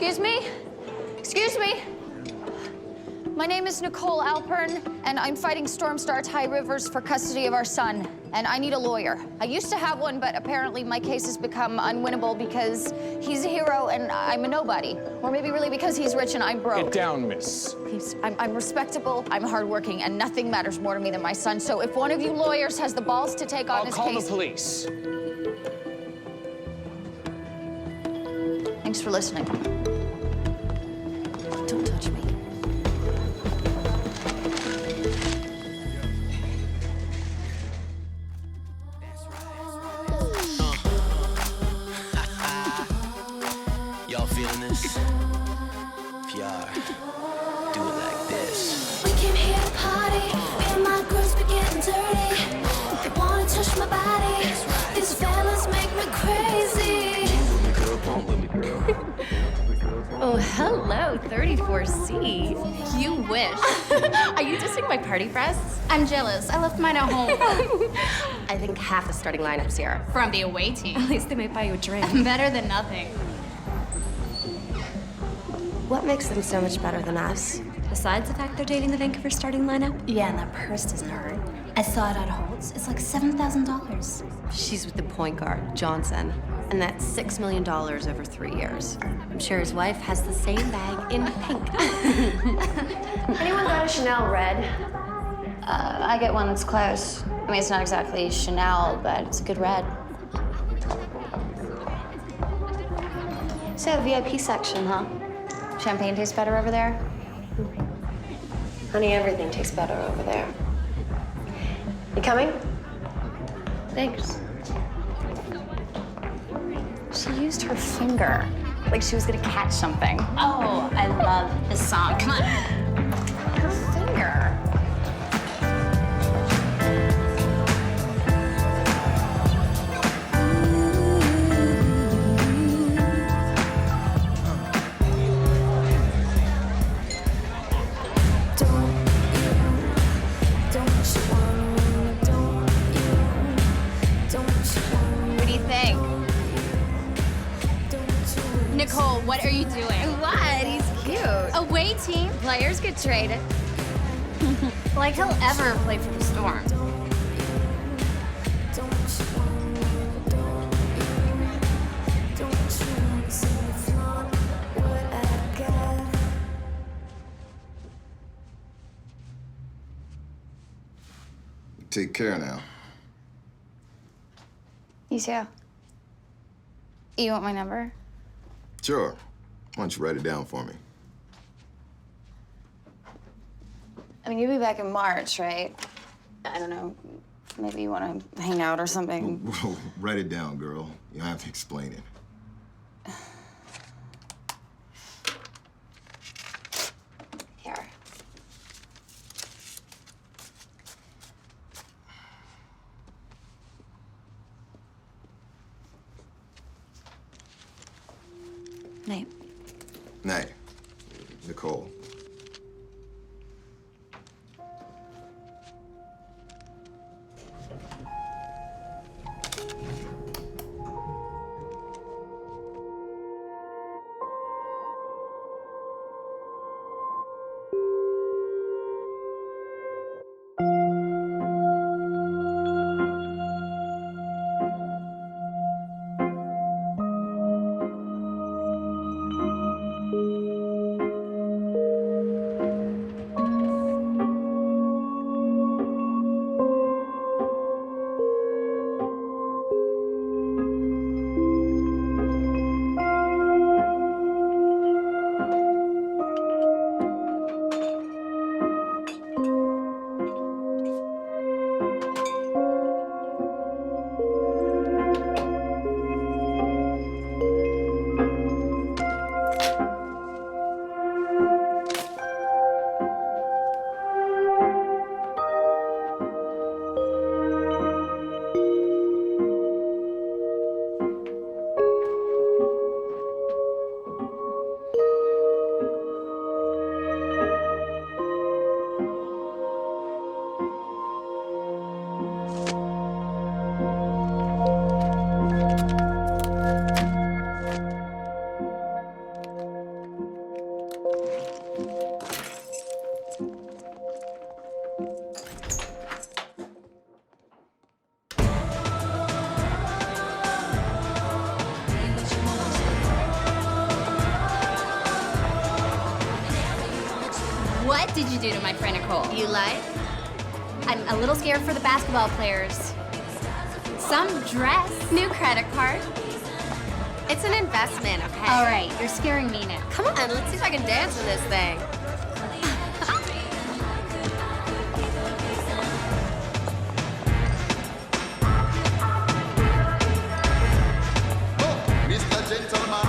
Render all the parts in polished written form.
Excuse me? Excuse me? My name is Nicole Alpern, and I'm fighting Stormstar Thai Rivers for custody of our son, and I need a lawyer. I used to have one, but apparently my case has become unwinnable because he's a hero and I'm a nobody. Or maybe really because he's rich and I'm broke. Get down, miss. I'm respectable, I'm hardworking, and nothing matters more to me than my son. So if one of you lawyers has the balls to take on this case... I'll call the police. Thanks for listening. Don't touch me. Y'all feeling this? If y'all do it like this. We came here to party, me and my girls be getting dirty. They wanna touch my body, these fellas make me crazy. Oh, hello, 34C. You wish. Are you dissing my party breasts? I'm jealous. I left mine at home. I think half the starting lineup's here. From the away team. At least they might buy you a drink. Better than nothing. What makes them so much better than us? Besides the fact they're dating the Vancouver starting lineup? Yeah, and that purse doesn't hurt. I saw it at Holt's. It's like $7,000. She's with the point guard, Johnson. And that's $6 million over 3 years. I'm sure his wife has the same bag in pink. Anyone got a Chanel red? I get one that's close. I mean, it's not exactly Chanel, but it's a good red. So, VIP section, huh? Champagne tastes better over there? Honey, everything tastes better over there. You coming? Thanks. She used her finger, like she was gonna catch something. Oh, I love this song. Come on. Her finger. What do you think? Nicole, what are you doing? What? He's cute. Away team? Players get traded. Like he'll ever play for the Storm. Take care now. You too. You want my number? Sure. Why don't you write it down for me? I mean, you'll be back in March, right? I don't know. Maybe you want to hang out or something. Whoa, write it down, girl. You don't have to explain it. Here. Name. Nay. Nicole. What did you do to my friend Nicole? You like? I'm a little scared for the basketball players. Some dress. New credit card. It's an investment, okay? All right, you're scaring me now. Come on, let's see if I can dance in this thing. Mr. Gentleman,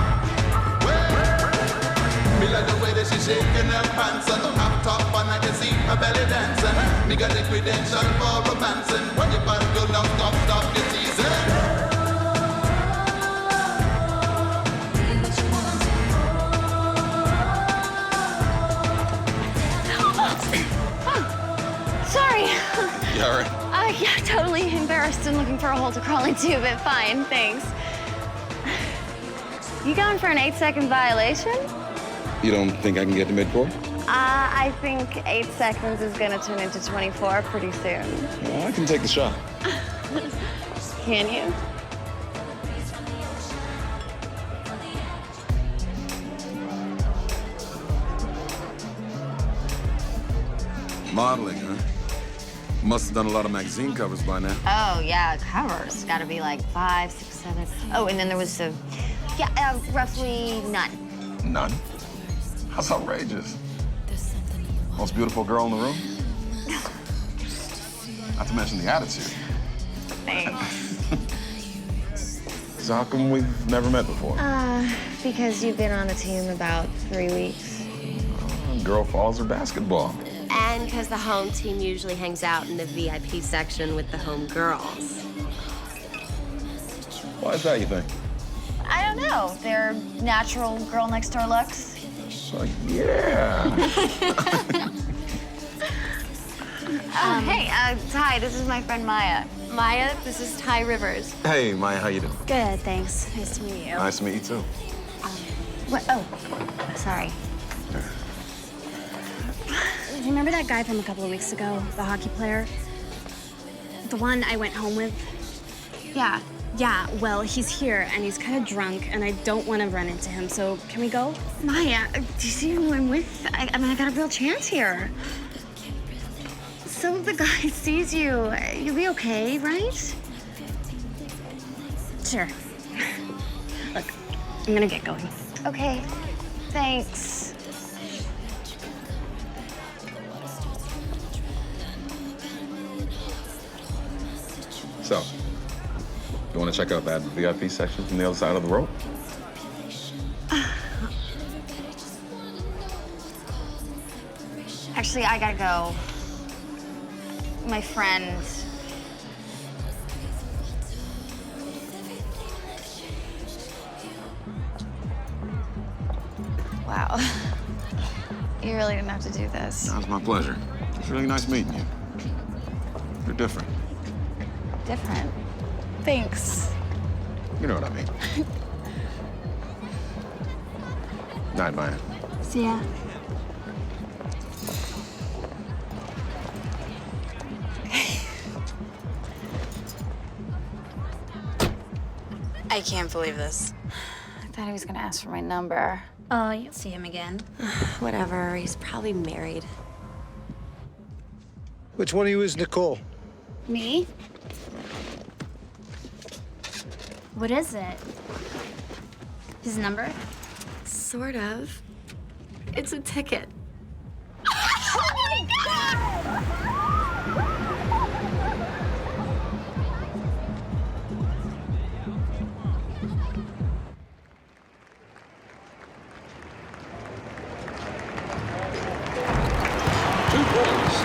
me like the way that she shaking her pants and up top and I can see her belly dancing. Me got the credential for romancing. When you body go down, stop the teasing. Sorry. You all right? Yeah, totally embarrassed and looking for a hole to crawl into, but fine, thanks. You going for an 8-second violation? You don't think I can get to mid-court? I think 8 seconds is gonna turn into 24 pretty soon. Well, I can take the shot. Can you? Modeling, huh? Must have done a lot of magazine covers by now. Oh, yeah, covers. Gotta be like 5, 6, 7. Oh, and then there was roughly none. None? That's outrageous. Most beautiful girl in the room? Not to mention the attitude. Thanks. So how come we've never met before? Because you've been on the team about 3 weeks. Girl follows her basketball. And because the home team usually hangs out in the VIP section with the home girls. Why is that, you think? I don't know. They're natural girl next door looks. Yeah. Hey, Ty, this is my friend Maya. Maya, this is Ty Rivers. Hey, Maya, how you doing? Good, thanks. Nice to meet you. Nice to meet you, too. What? Oh, sorry. Remember that guy from a couple of weeks ago, the hockey player? The one I went home with? Yeah, well, he's here, and he's kind of drunk, and I don't want to run into him, so can we go? Maya, do you see who I'm with? I mean, I got a real chance here. So if the guy sees you, you'll be okay, right? Sure. Look, I'm gonna get going. Okay, thanks. So, you want to check out that VIP section from the other side of the road? Actually, I gotta go. My friend. Wow. You really didn't have to do this. No, it's my pleasure. It's really nice meeting you. You're different. Different. Thanks. You know what I mean. Night, Maya. See ya. I can't believe this. I thought he was gonna ask for my number. Oh, you'll see him again. Whatever, he's probably married. Which one of you is Nicole? Me? What is it? His number? Sort of. It's a ticket. Oh my God!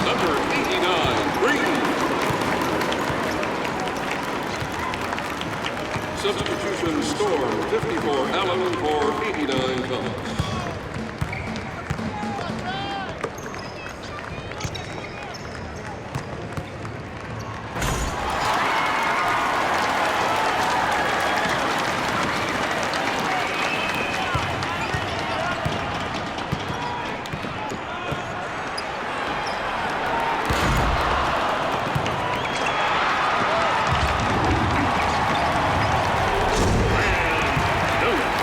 Number 89, Green. Substitution Storm, 54 Allen for 89 Thomas.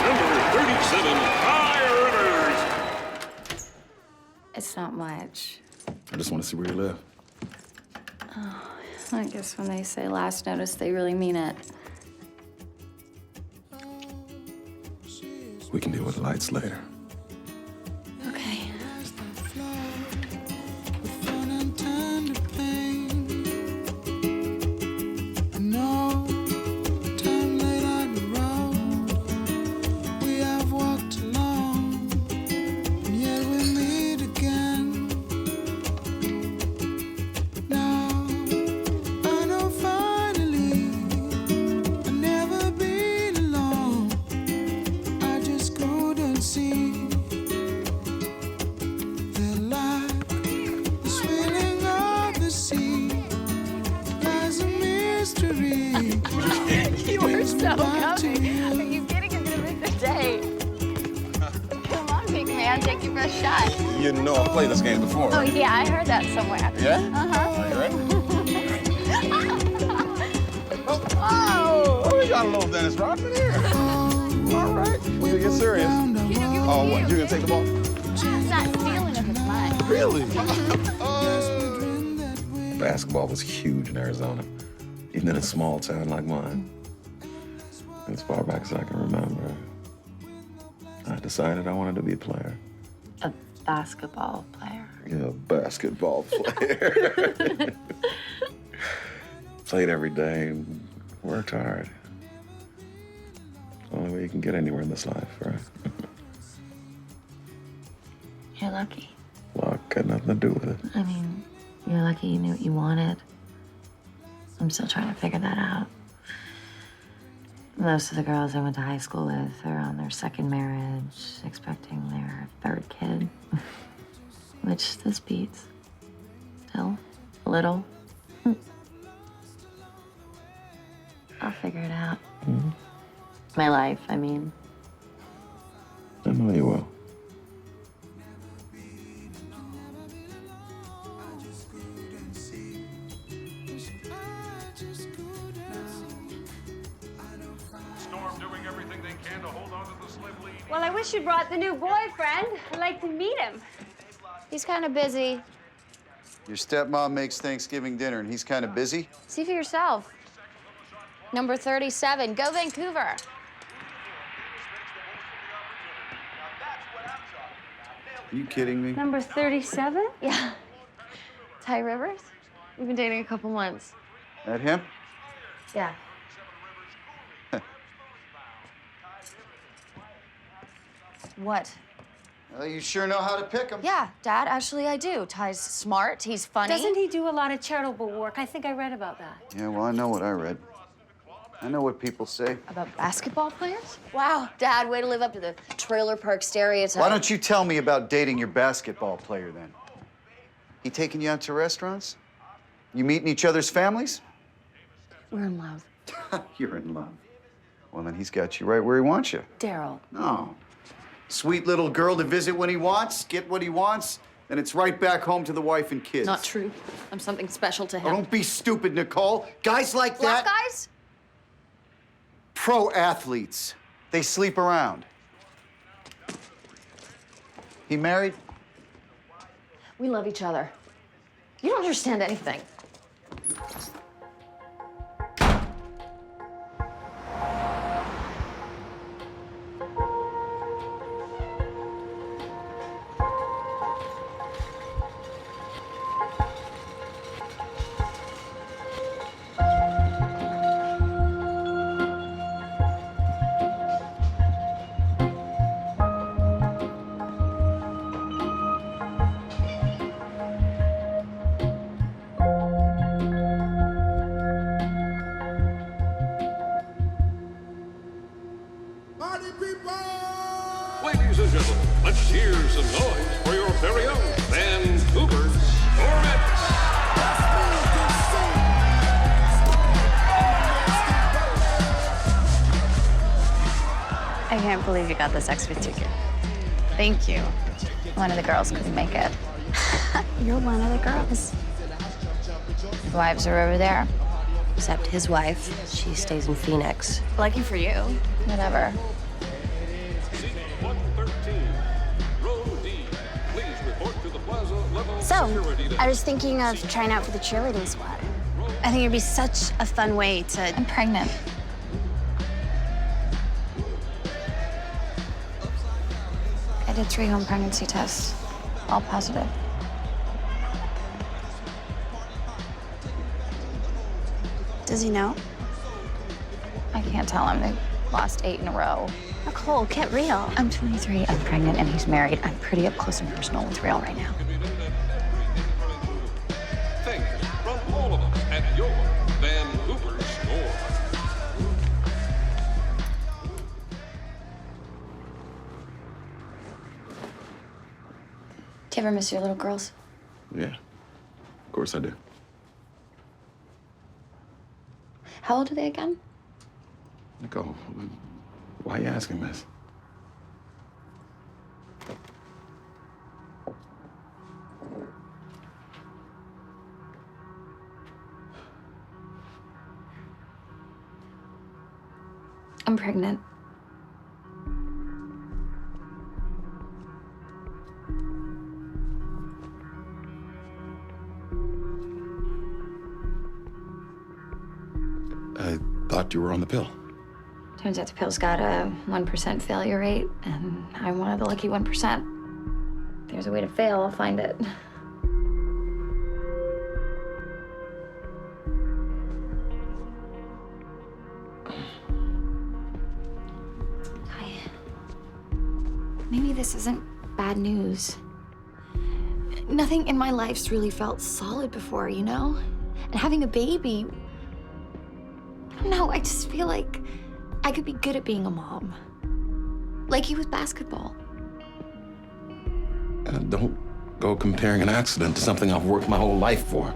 Number 37, Tyra much? I just want to see where you live. Oh, I guess when they say last notice, they really mean it. We can deal with the lights later. Okay. You were so comfy. Are you kidding? It's gonna make the day. Come on, big man. Take your best shot. You know I've played this game before. Oh, yeah, I heard that somewhere. Yeah? Uh-huh. Are you ready? Oh! Oh, we got a little Dennis Rodman here. All right. We'll get serious. Oh, what? You gonna take the ball? It's not stealing if it's mine. Really? Basketball was huge in Arizona, even in a small town like mine. As far back as I can remember, I decided I wanted to be a player. A basketball player. Yeah, a basketball player. Played every day, worked hard. It's the only way you can get anywhere in this life, right? You're lucky. Luck had nothing to do with it. I mean, you're lucky you knew what you wanted. I'm still trying to figure that out. Most of the girls I went to high school with are on their second marriage, expecting their third kid. Which this beats. Still, a little. I'll figure it out. Mm-hmm. My life, I mean. I know you will. Well, I wish you brought the new boyfriend. I'd like to meet him. He's kind of busy. Your stepmom makes Thanksgiving dinner and he's kind of busy? See for yourself. Number 37, go Vancouver. Are you kidding me? Number 37? Yeah. Ty Rivers? We've been dating a couple months. That him? Yeah. What? Well, you sure know how to pick him. Yeah, Dad, actually I do. Ty's smart, he's funny. Doesn't he do a lot of charitable work? I think I read about that. Yeah, well, I know what I read. I know what people say. About basketball players? Wow, Dad, way to live up to the trailer park stereotype. Why don't you tell me about dating your basketball player then? He taking you out to restaurants? You meeting each other's families? We're in love. You're in love. Well, then he's got you right where he wants you. Daryl. No. Sweet little girl to visit when he wants, get what he wants, then it's right back home to the wife and kids. Not true. I'm something special to him. Oh, don't be stupid, Nicole. Guys like Black that... guys? Pro athletes. They sleep around. He married? We love each other. You don't understand anything. Ladies and gentlemen, let's hear some noise for your very own Vancouver Stormettes. I can't believe you got this extra ticket. Thank you. One of the girls couldn't make it. You're one of the girls. The wives are over there. Except his wife, she stays in Phoenix. Lucky for you. Whatever. Seat 113, row D. Please report to the plaza level. Sir! I was thinking of trying out for the cheerleading squad. I think it'd be such a fun way to... I'm pregnant. I did 3 home pregnancy tests, all positive. Does he know? I can't tell him. They lost 8 in a row. Nicole, get real. I'm 23, I'm pregnant, and he's married. I'm pretty up close and personal with Real right now. Thank you from all of us at your Vancouver store. Do you ever miss your little girls? Yeah, of course I do. How old are they again? Nicole, why are you asking this? I'm pregnant. I thought you were on the pill. Turns out the pill's got a 1% failure rate, and I'm one of the lucky 1%. If there's a way to fail, I'll find it. Hi. Maybe this isn't bad news. Nothing in my life's really felt solid before, you know? And having a baby, I don't know, I just feel like I could be good at being a mom. Like you with basketball. Don't go comparing an accident to something I've worked my whole life for.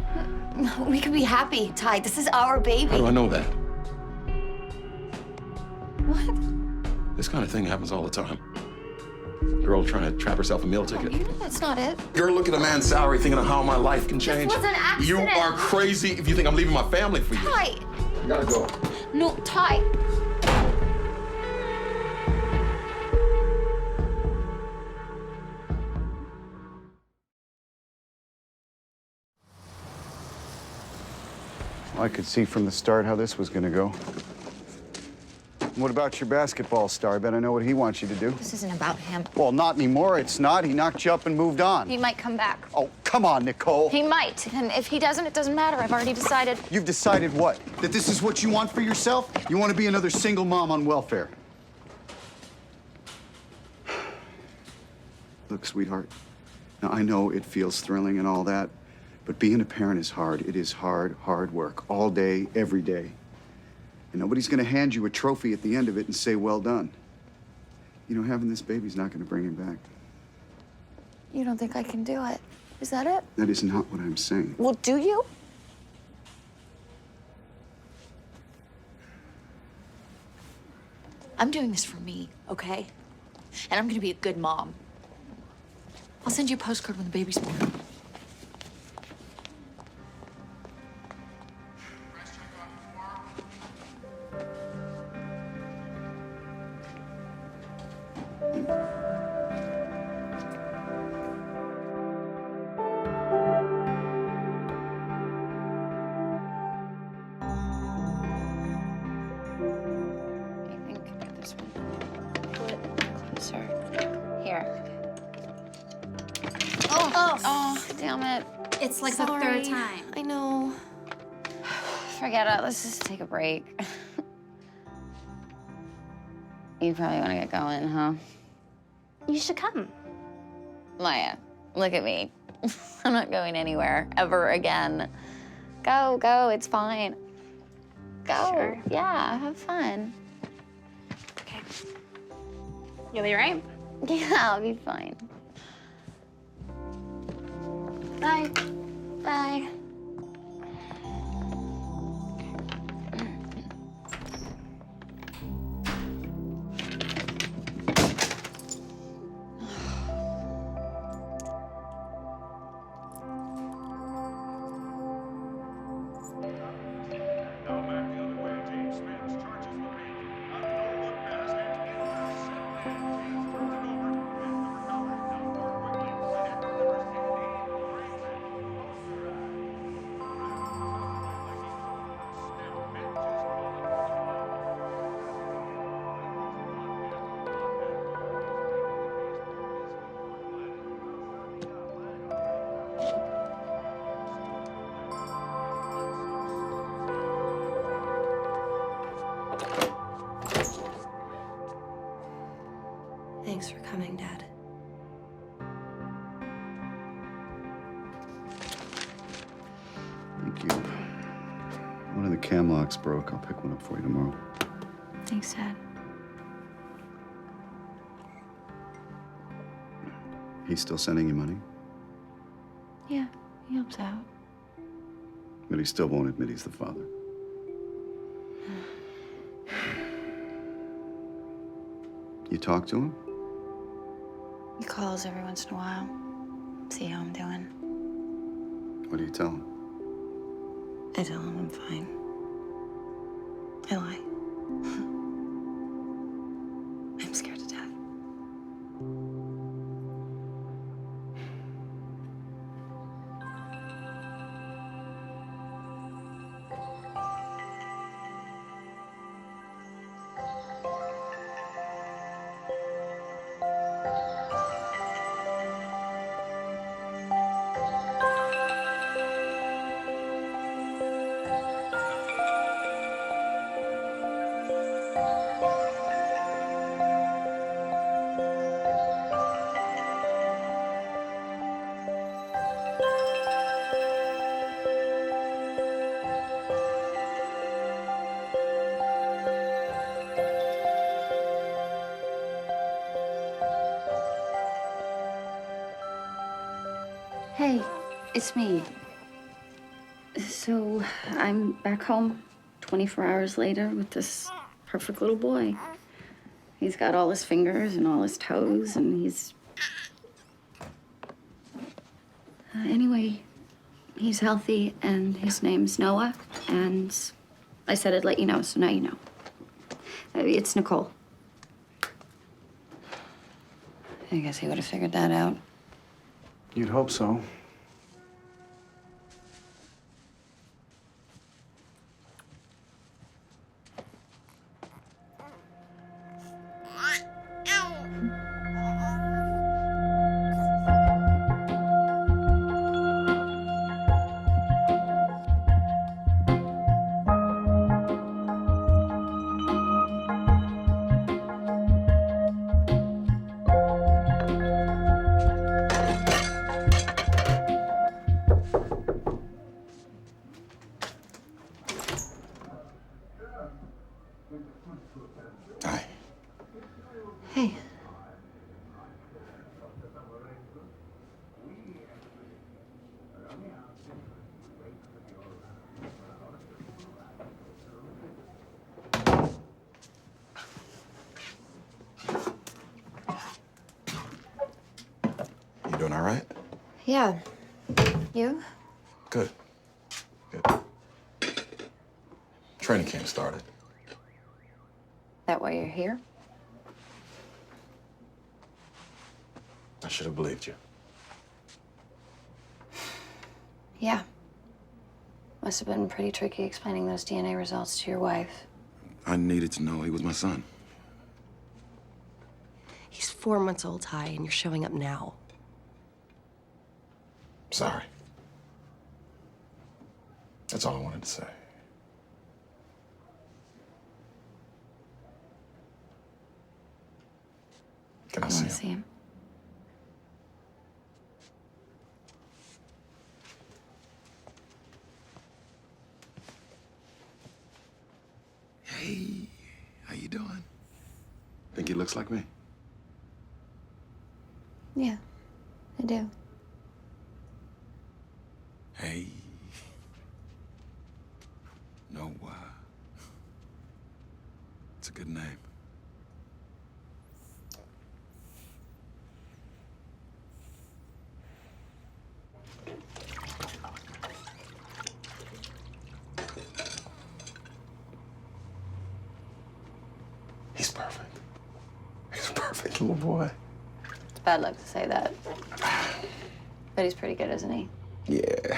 No, we could be happy, Ty. This is our baby. How do I know that? What? This kind of thing happens all the time. Girl trying to trap herself a meal ticket. You know that's not it. Girl look at a man's salary thinking of how my life can change. This was an accident. You are crazy if you think I'm leaving my family for you. Ty! You gotta go. No, Ty. I could see from the start how this was gonna go. What about your basketball star? I bet I know what he wants you to do. This isn't about him. Well, not anymore. It's not. He knocked you up and moved on. He might come back. Oh, come on, Nicole. He might. And if he doesn't, it doesn't matter. I've already decided. You've decided what? That this is what you want for yourself? You want to be another single mom on welfare? Look, sweetheart, now I know it feels thrilling and all that, but being a parent is hard. It is hard, hard work, all day, every day. And nobody's gonna hand you a trophy at the end of it and say, well done. You know, having this baby's not gonna bring him back. You don't think I can do it? Is that it? That is not what I'm saying. Well, do you? I'm doing this for me, okay? And I'm gonna be a good mom. I'll send you a postcard when the baby's born. Oh, damn it. It's like Sorry. the third time. I know. Forget it. Let's just take a break. You probably want to get going, huh? You should come. Maya, look at me. I'm not going anywhere ever again. Go, go. It's fine. Go. Sure. Yeah, have fun. Okay. You'll be right? Yeah, I'll be fine. Bye. Bye. Thank you. One of the cam locks broke. I'll pick one up for you tomorrow. Thanks, Dad. He's still sending you money, Yeah, he helps out. but he still won't admit he's the father. You talk to him? He calls every once in a while, see how I'm doing. What do you tell him? I tell him I'm fine. I lie. I'm scared to death. Hey, it's me. So I'm back home 24 hours later with this perfect little boy. He's got all his fingers and all his toes, and he's... anyway, he's healthy, and his name's Noah, and I said I'd let you know, so now you know. It's Nicole. I guess he would have figured that out. You'd hope so. Hi. Hey. You doing all right? Yeah. You? Good. Good. Training camp started. That why you're here? I should have believed you. Yeah. Must have been pretty tricky explaining those DNA results to your wife. I needed to know he was my son. He's 4 months old, Ty, and you're showing up now. Sorry. That's all I wanted to say. Can I You see want him? to see him? Hey, how you doing? Think he looks like me? Yeah, I do. Hey. No, it's a good name. He's perfect. He's a perfect little boy. It's bad luck to say that. But he's pretty good, isn't he? Yeah.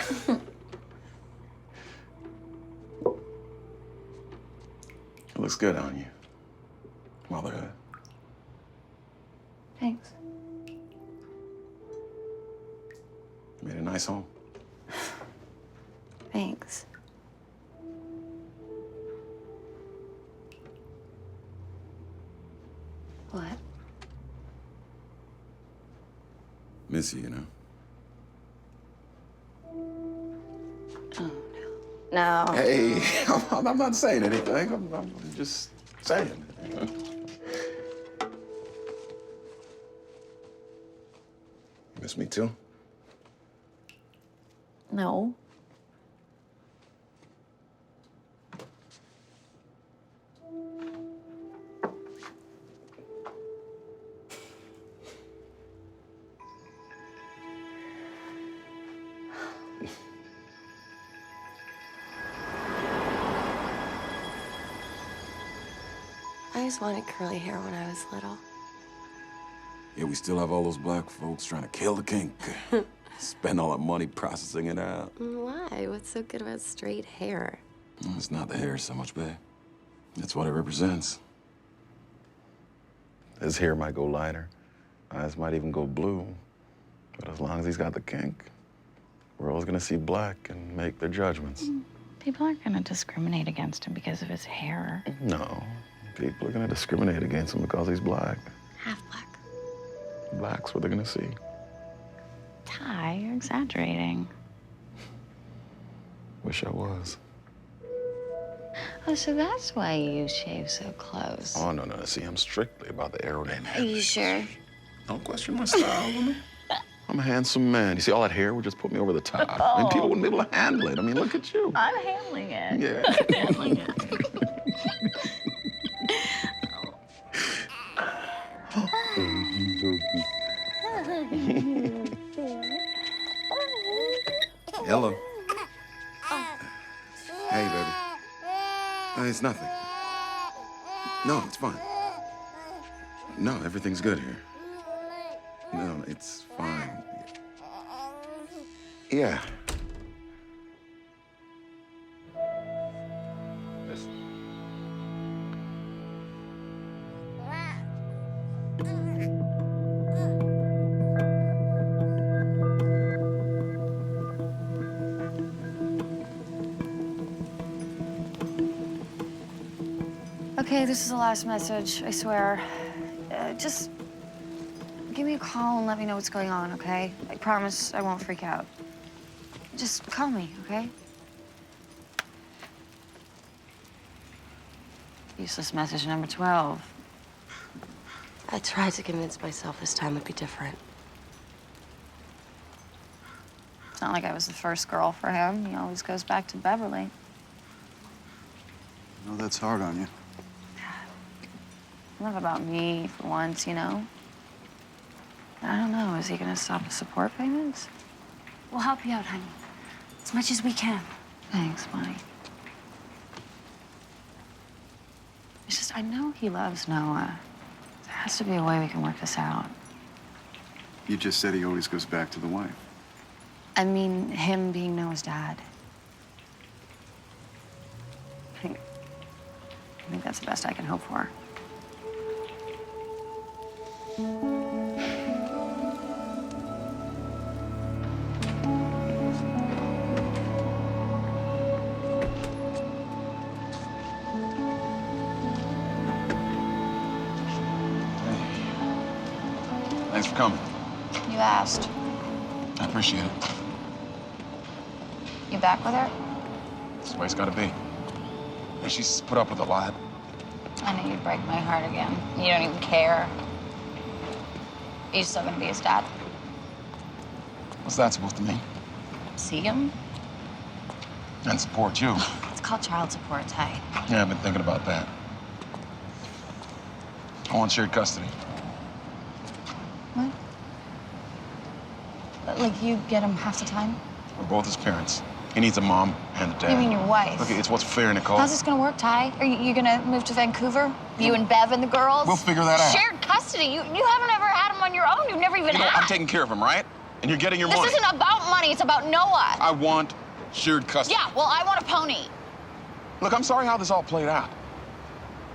It looks good on you. Motherhood. Thanks. Made a nice home. Thanks. What? Miss you, you know. Oh, no. No. Hey, I'm not saying anything. I'm just saying. You miss me too? No. I always wanted curly hair when I was little. Yeah, we still have all those black folks trying to kill the kink. Spend all that money processing it out. Why? What's so good about straight hair? It's not the hair so much, babe. It's what it represents. His hair might go lighter. Eyes might even go blue. But as long as he's got the kink, we're always gonna see black and make their judgments. People aren't gonna discriminate against him because of his hair. No. People are gonna discriminate against him because he's black. Half black. Black's what they're gonna see. Ty, you're exaggerating. Wish I was. Oh, so that's why you shave so close. Oh, no. See, I'm strictly about the aerodynamics. Are you sure? Don't question my style, woman. I'm a handsome man. You see, all that hair would just put me over the top. And people wouldn't be able to handle it. I mean, look at you. I'm handling it. Yeah. I'm handling it. Hello. Hey, baby. It's nothing. No, it's fine. No, everything's good here. No, it's fine. Yeah. Okay, this is the last message, I swear. Just give me a call and let me know what's going on, okay? I promise I won't freak out. Just call me, okay? Useless message number 12. I tried to convince myself this time would be different. It's not like I was the first girl for him. He always goes back to Beverly. No, that's hard on you. Enough about me for once, you know? I don't know, is he gonna stop the support payments? We'll help you out, honey. As much as we can. Thanks, Bonnie. It's just, I know he loves Noah. There has to be a way we can work this out. You just said he always goes back to the wife. I mean, him being Noah's dad. I think that's the best I can hope for. Thanks for coming. You asked. I appreciate it. You back with her? That's the way it's gotta be. And she's put up with a lot. I knew you'd break my heart again. You don't even care. Are you still gonna be his dad? What's that supposed to mean? See him? And support you. It's called child support, Ty. Yeah, I've been thinking about that. I want shared custody. What? Like you get him half the time? We're both his parents. He needs a mom and a dad. You mean your wife? Look, it's what's fair, Nicole. How's this gonna work, Ty? Are you gonna move to Vancouver? You and Bev and the girls? We'll figure that out. Shared custody. You haven't ever had him on your own. You've never even had. I'm taking care of him, right? And you're getting your money. This isn't about money. It's about Noah. I want shared custody. Yeah, well, I want a pony. Look, I'm sorry how this all played out.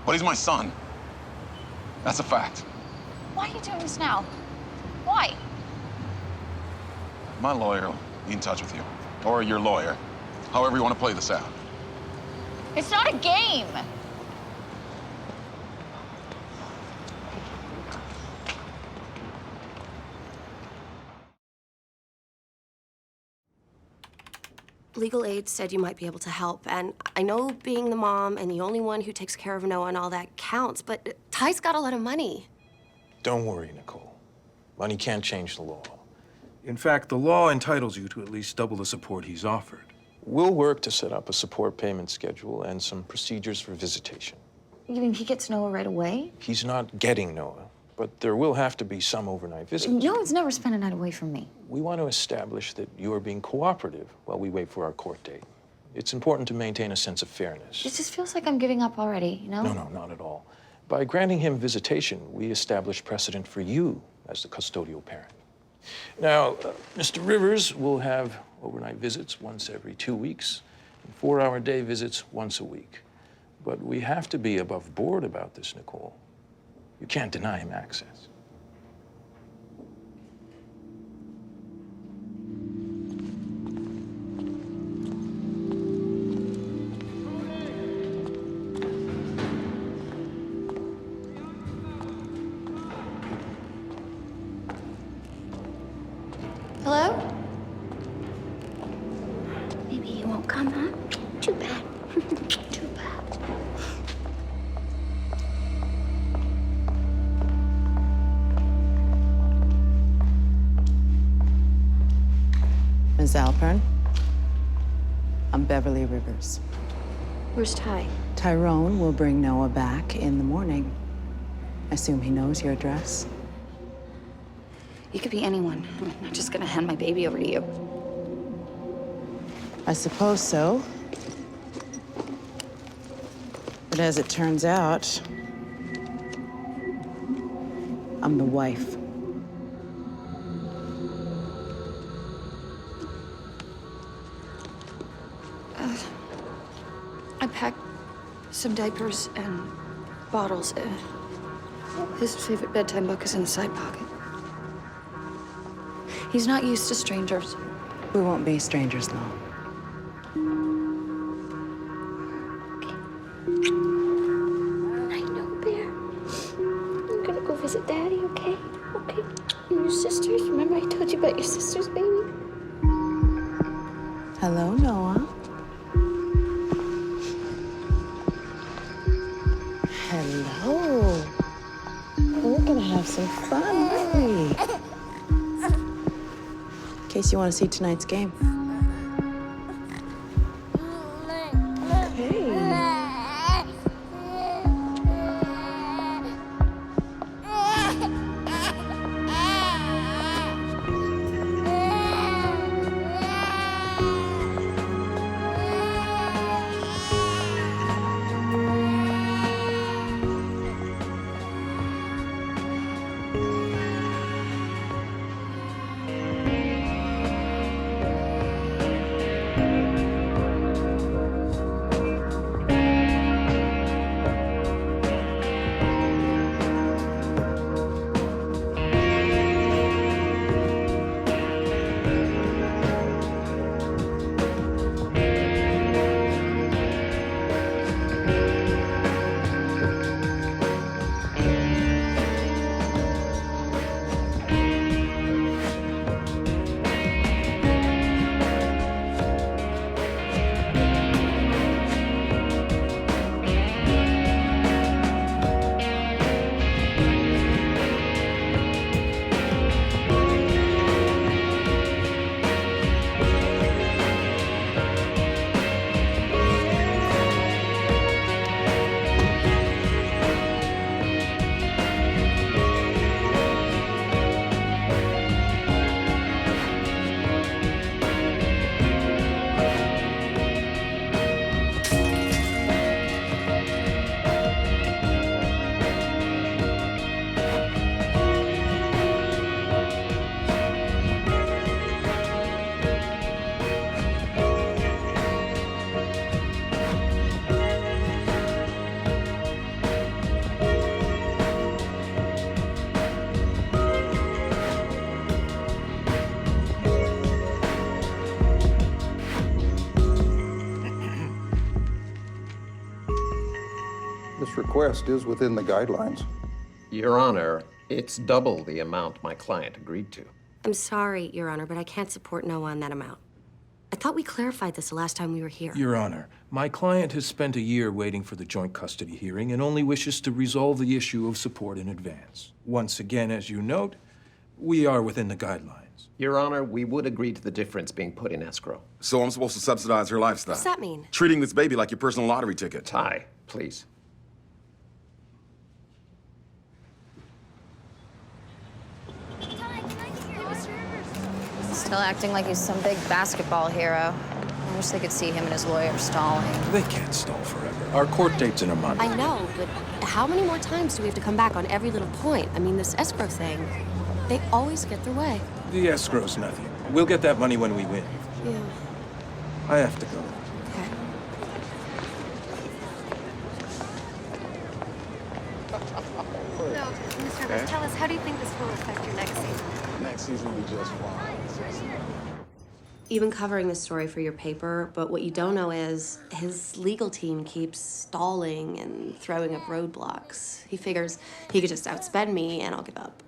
But he's my son. That's a fact. Why are you doing this now? Why? My lawyer will be in touch with you. Or your lawyer. However you want to play this out. It's not a game. legal aid said you might be able to help, and I know being the mom and the only one who takes care of Noah and all that counts, but Ty's got a lot of money. Don't worry, Nicole. Money can't change the law. In fact, the law entitles you to at least double the support he's offered. We'll work to set up a support payment schedule and some procedures for visitation. You mean he gets Noah right away? He's not getting Noah, but there will have to be some overnight visits. Noah's never spent a night away from me. We want to establish that you are being cooperative while we wait for our court date. It's important to maintain a sense of fairness. It just feels like I'm giving up already, you know? No, not at all. By granting him visitation, we establish precedent for you as the custodial parent. Now, Mr. Rivers will have overnight visits once every 2 weeks and 4-hour day visits once a week. But we have to be above board about this, Nicole. You can't deny him access. Hello? Maybe he won't come, huh? Too bad. Too bad. Ms. Alpern, I'm Beverly Rivers. Where's Ty? Tyrone will bring Noah back in the morning. I assume he knows your address. You could be anyone. I'm not just gonna hand my baby over to you. I suppose so. But as it turns out, I'm the wife. I packed some diapers and bottles. His favorite bedtime book is in the side pocket. He's not used to strangers. We won't be strangers long. Night, no bear. I'm gonna go visit Daddy, okay? Okay. And your sisters. Remember I told you about your sisters, baby? Hello, Noah. Hello. We're gonna have some fun, aren't we? In case you want to see tonight's game. Okay. This request is within the guidelines. Your Honor, it's double the amount my client agreed to. I'm sorry, Your Honor, but I can't support Noah on that amount. I thought we clarified this the last time we were here. Your Honor, my client has spent a year waiting for the joint custody hearing and only wishes to resolve the issue of support in advance. Once again, as you note, we are within the guidelines. Your Honor, we would agree to the difference being put in escrow. So I'm supposed to subsidize her lifestyle? What's that mean? Treating this baby like your personal lottery ticket. Ty, please. Still acting like he's some big basketball hero. I wish they could see him and his lawyer stalling. They can't stall forever. Our court date's in a month. I know, but how many more times do we have to come back on every little point? I mean, this escrow thing, they always get their way. The escrow's nothing. We'll get that money when we win. Yeah. I have to go. Okay. So, Mr. Rivers, tell us, how do you think this will affect your next season? Next season will be just fine. You've been covering this story for your paper, but what you don't know is his legal team keeps stalling and throwing up roadblocks. He figures he could just outspend me and I'll give up.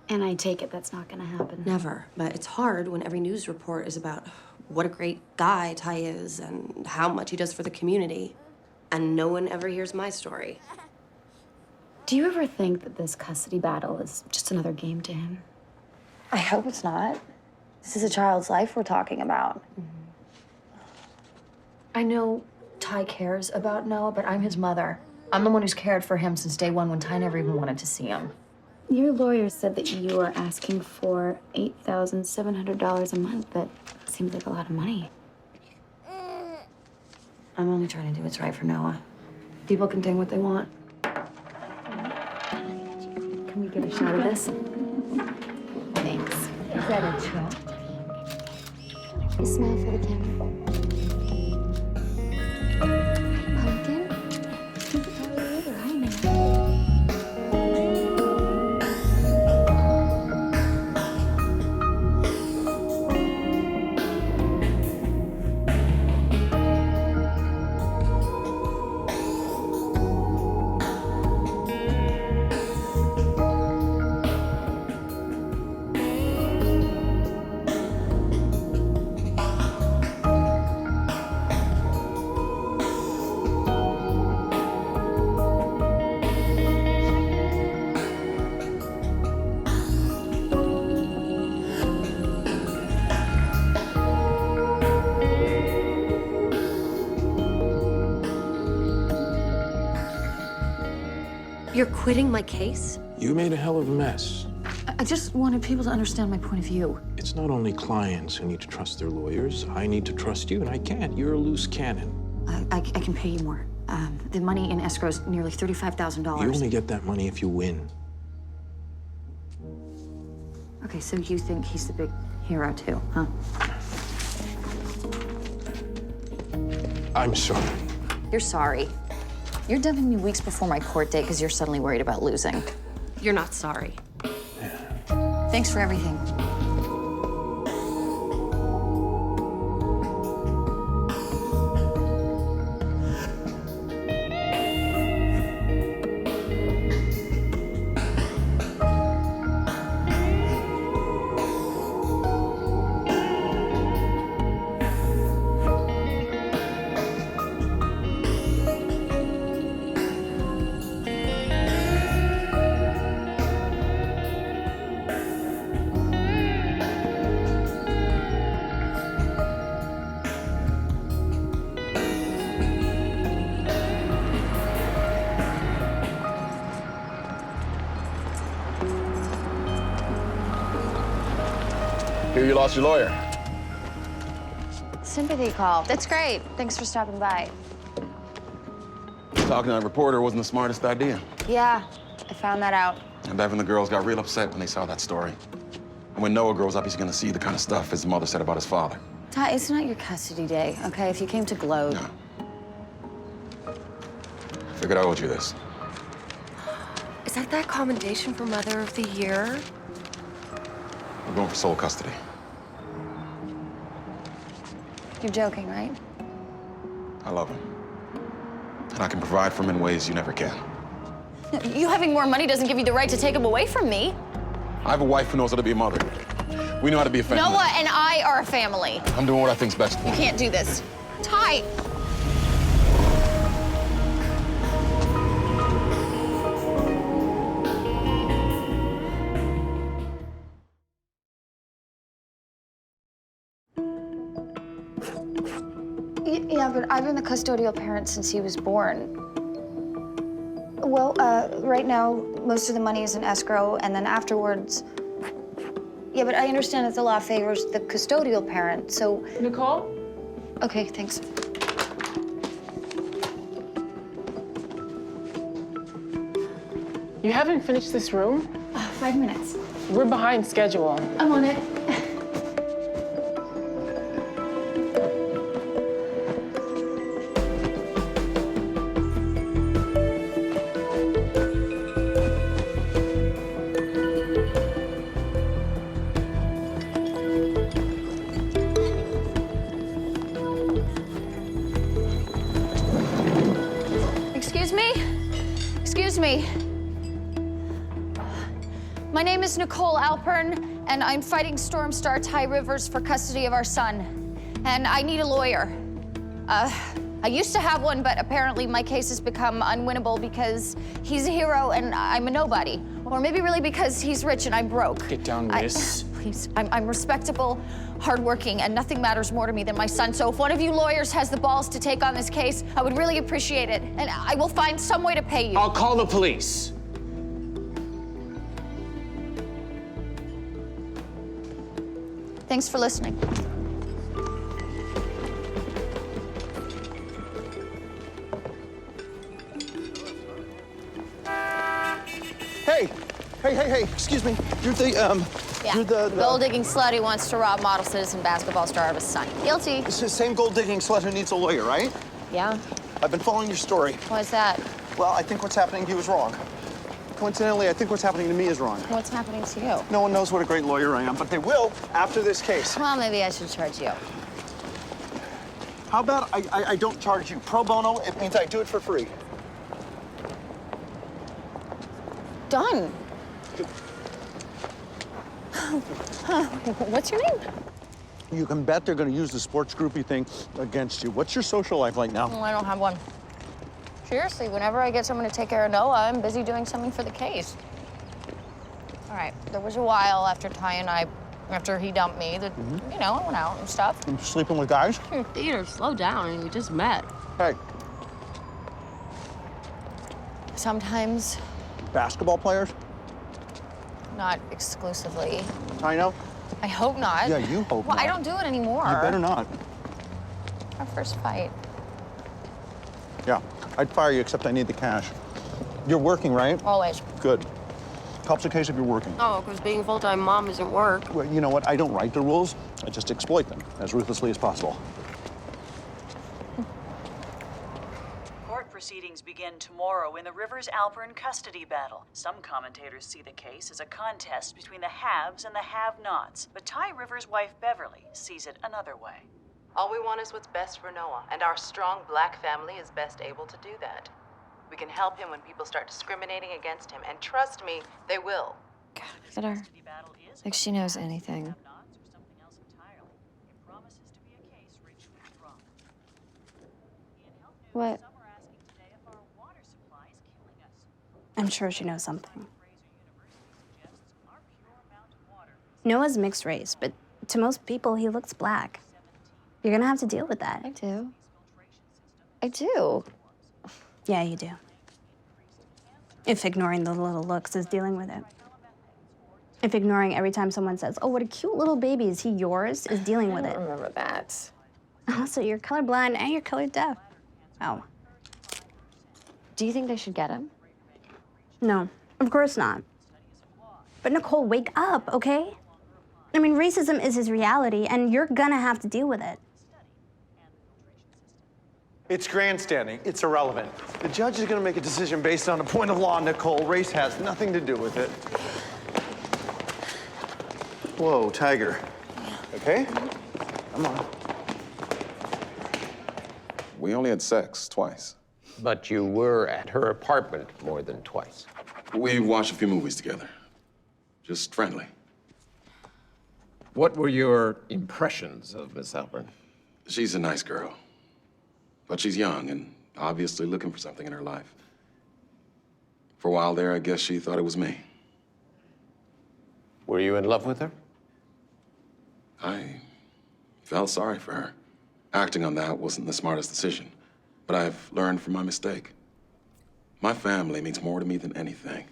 And I take it that's not gonna happen. Never. But it's hard when every news report is about what a great guy Ty is and how much he does for the community. And no one ever hears my story. Do you ever think that this custody battle is just another game to him? I hope it's not. This is a child's life we're talking about. I know Ty cares about Noah, but I'm his mother. I'm the one who's cared for him since day one when Ty never even wanted to see him. Your lawyer said that you are asking for $8,700 a month. That seems like a lot of money. I'm only trying to do what's right for Noah. People can think what they want. Can we get a shot of this? Thanks. Is that a trap? You smile for the camera. Pumpkin? I know. You're quitting my case? You made a hell of a mess. I just wanted people to understand my point of view. It's not only clients who need to trust their lawyers. I need to trust you, and I can't. You're a loose cannon. I can pay you more. The money in escrow is nearly $35,000. You only get that money if you win. Okay, so you think he's the big hero too, huh? I'm sorry. You're sorry. You're dumping me weeks before my court date because you're suddenly worried about losing. You're not sorry. Thanks for everything. Hear you lost your lawyer. Sympathy call. That's great. Thanks for stopping by. Talking to that reporter wasn't the smartest idea. Yeah, I found that out. And Bev and the girls got real upset when they saw that story. And when Noah grows up, he's gonna see the kind of stuff his mother said about his father. Ty, it's not your custody day, okay? If you came to gloat. No. Figured I owed you this. Is that commendation for Mother of the Year? We're going for sole custody. You're joking, right? I love him. And I can provide for him in ways you never can. You having more money doesn't give you the right to take him away from me. I have a wife who knows how to be a mother. We know how to be a family. Noah and I are a family. I'm doing what I think's best for You you. can't do this. Ty! Yeah, but I've been the custodial parent since he was born. Well, right now, most of the money is in escrow, and then afterwards... Yeah, but I understand that the law favors the custodial parent, so... Nicole? Okay, thanks. You haven't finished this room? 5 minutes. We're behind schedule. I'm on it. Excuse me. My name is Nicole Alpern, and I'm fighting Stormstar Ty Rivers for custody of our son. And I need a lawyer. I used to have one, but apparently my case has become unwinnable because he's a hero and I'm a nobody. Or maybe really because he's rich and I'm broke. Get down, miss. Please, I'm respectable, hardworking, and nothing matters more to me than my son. So if one of you lawyers has the balls to take on this case, I would really appreciate it. And I will find some way to pay you. I'll call the police. Thanks for listening. Hey, excuse me. You're the, Yeah. You're the Gold-digging slut who wants to rob model citizen basketball star of his son. Guilty. It's the same gold-digging slut who needs a lawyer, right? Yeah. I've been following your story. Why's that? Well, I think what's happening to you is wrong. Coincidentally, I think what's happening to me is wrong. What's happening to you? No one knows what a great lawyer I am, but they will after this case. Well, maybe I should charge you. How about I don't charge you? Pro bono, it means I do it for free. Done. What's your name? You can bet they're going to use the sports groupie thing against you. What's your social life like now? Well, I don't have one. Seriously, whenever I get someone to take care of Noah, I'm busy doing something for the case. All right, there was a while after Ty and I, after he dumped me, that, you know, I went out and stuff. You sleeping with guys? Peter, slow down. I mean, we just met. Hey. Sometimes, Basketball players? not exclusively. I know. I hope not. Yeah, you hope Well, not. I don't do it anymore. You better not. Our first fight. Yeah, I'd fire you, except I need the cash. You're working, right? Always. Good. Helps the case if you're working. Oh, because being a full-time mom isn't work. Well, you know what? I don't write the rules. I just exploit them as ruthlessly as possible. Court proceedings begin tomorrow in the Rivers-Alpern custody battle. Some commentators see the case as a contest between the haves and the have-nots, but Ty Rivers' wife Beverly sees it another way. All we want is what's best for Noah, and our strong black family is best able to do that. We can help him when people start discriminating against him, and trust me, they will. God, look at her. Like she knows anything. What? I'm sure she knows something. Noah's mixed race, but to most people, he looks black. You're gonna have to deal with that. I do. I do. Yeah, you do. If ignoring the little looks is dealing with it. If ignoring every time someone says, oh, what a cute little baby, is he yours, is dealing with I it. don't remember that. Also, you're colorblind and you're color deaf. Oh. Do you think they should get him? No, of course not. But Nicole, wake up, okay? I mean, racism is his reality, and you're gonna have to deal with it. It's grandstanding. It's irrelevant. The judge is going to make a decision based on a point of law, Nicole. Race has nothing to do with it. Whoa, Tiger. Okay? Come on. We only had sex twice. But you were at her apartment more than twice. We watched a few movies together. Just friendly. What were your impressions of Miss Alpern? She's a nice girl, but she's young and obviously looking for something in her life. For a while there, I guess she thought it was me. Were you in love with her? I felt sorry for her. Acting on that wasn't the smartest decision, but I've learned from my mistake. My family means more to me than anything,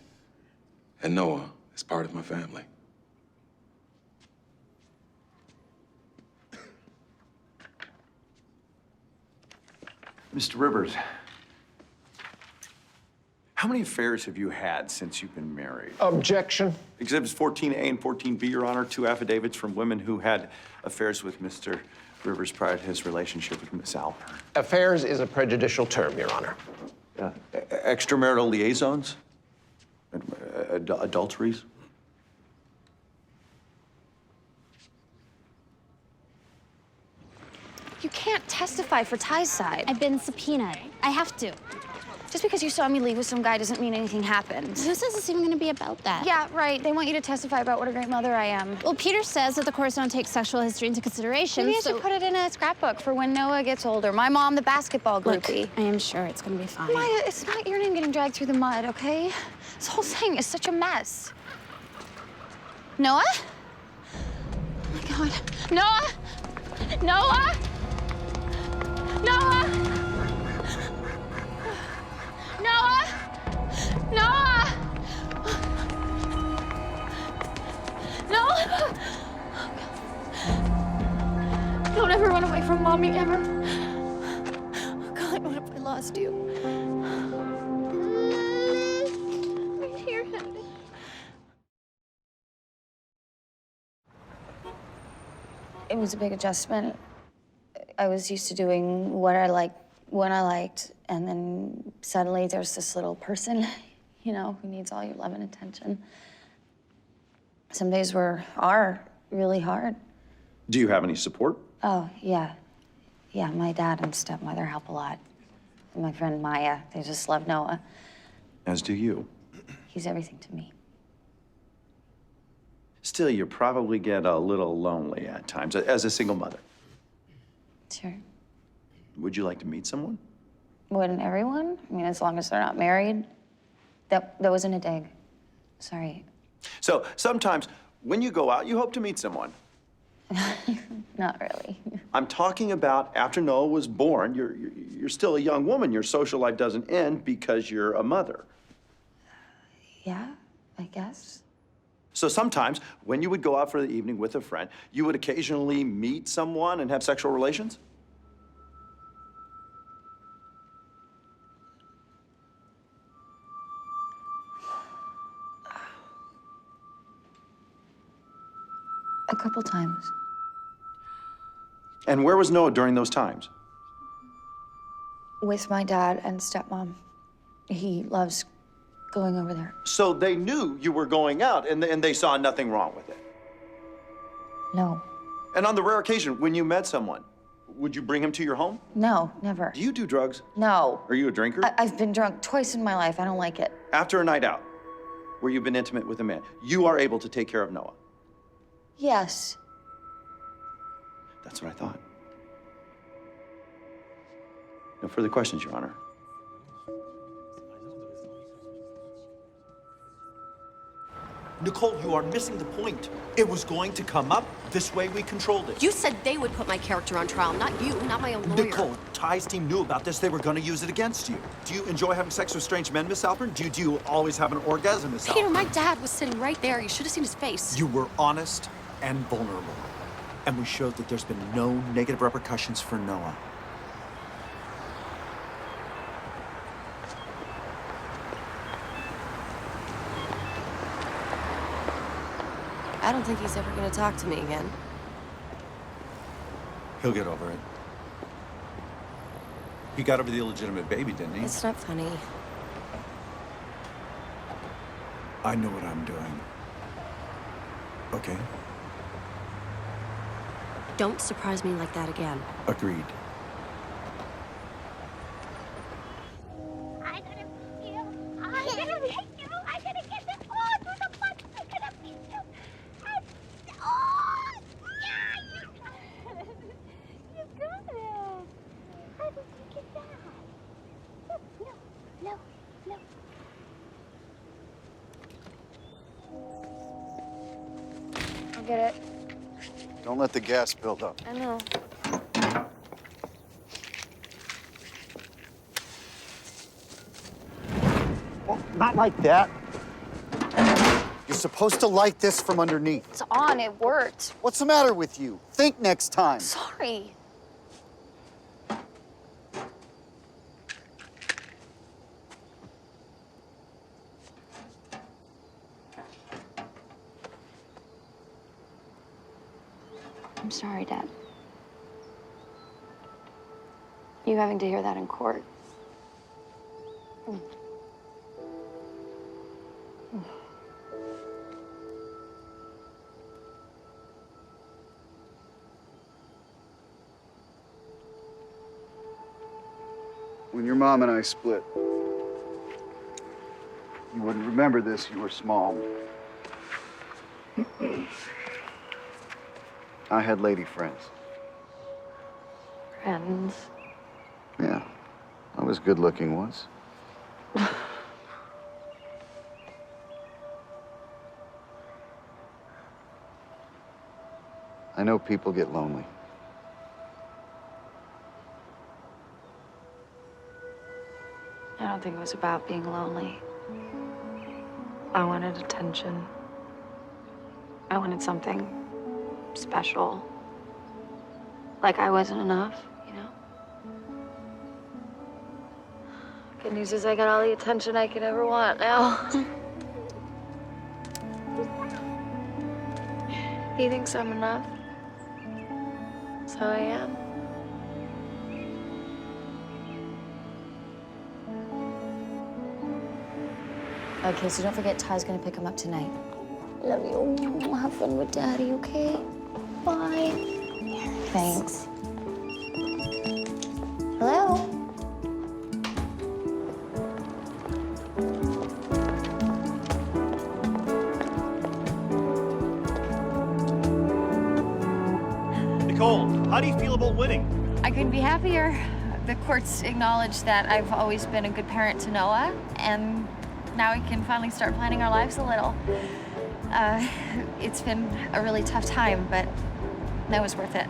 and Noah is part of my family. Mr. Rivers, how many affairs have you had since you've been married? Objection. Exhibits 14A and 14B, Your Honor, 2 affidavits from women who had affairs with Mr. Rivers prior to his relationship with Miss Alpern. Affairs is a prejudicial term, Your Honor. Extramarital liaisons? Adulteries? You can't testify for Ty's side. I've been subpoenaed. I have to. Just because you saw me leave with some guy doesn't mean anything happened. Who says it's even gonna be about that? Yeah, right. They want you to testify about what a great mother I am. Well, Peter says that the courts don't take sexual history into consideration. Maybe I should put it in a scrapbook for when Noah gets older. My mom, the basketball groupie. Look, I am sure it's gonna be fine. Maya, it's not your name getting dragged through the mud, okay? This whole thing is such a mess. Noah? Oh my God. Noah! Noah! Noah! Noah! Noah! Noah! Don't ever run away from Mommy, ever. Oh God, what if I lost you? I'm here, honey. It was a big adjustment. I was used to doing what I liked, when I liked, and then suddenly there's this little person, you know, who needs all your love and attention. Some days are really hard. Do you have any support? Oh, yeah. Yeah, my dad and stepmother help a lot. And my friend Maya, they just love Noah. As do you. He's everything to me. Still, you probably get a little lonely at times as a single mother. Sure. Would you like to meet someone? Wouldn't everyone? I mean, as long as they're not married. That wasn't a dig. Sorry. So sometimes when you go out, you hope to meet someone. Not really. I'm talking about after Noah was born, you're still a young woman. Your social life doesn't end because you're a mother. Yeah, I guess. So sometimes when you would go out for the evening with a friend, you would occasionally meet someone and have sexual relations? A couple times. And where was Noah during those times? With my dad and stepmom. He loves going over there. So they knew you were going out and they saw nothing wrong with it? No. And on the rare occasion when you met someone, would you bring him to your home? No, never. Do you do drugs? No. Are you a drinker? I've been drunk twice in my life. I don't like it. After a night out, where you've been intimate with a man, you are able to take care of Noah. Yes. That's what I thought. No further questions, Your Honor. Nicole, you are missing the point. It was going to come up. This way we controlled it. You said they would put my character on trial, not you, not my own lawyer. Nicole, Ty's team knew about this. They were going to use it against you. Do you enjoy having sex with strange men, Miss Alpern? Do you always have an orgasm, Miss Alpern? Peter, my dad was sitting right there. You should have seen his face. You were honest and vulnerable. And we showed that there's been no negative repercussions for Noah. I don't think he's ever going to talk to me again. He'll get over it. He got over the illegitimate baby, didn't he? It's not funny. I know what I'm doing. Okay? Don't surprise me like that again. Agreed. get it. Don't let the gas build up. I know. Well, not like that. You're supposed to light this from underneath. It's on, it worked. What's the matter with you? Think next time. Sorry. I'm sorry, Dad. You having to hear that in court. When your mom and I split, you wouldn't remember this, you were small. I had lady friends. Friends? Yeah, I was good looking once. I know people get lonely. I don't think it was about being lonely. I wanted attention. I wanted something special. Like I wasn't enough, you know? Good news is I got all the attention I could ever want now. He thinks I'm enough. So I am. Okay, so don't forget Ty's gonna pick him up tonight. Love you. Have fun with Daddy, okay? Bye. Thanks. Hello? Nicole, how do you feel about winning? I couldn't be happier. The courts acknowledged that I've always been a good parent to Noah, and now we can finally start planning our lives a little. It's been a really tough time, but that was worth it.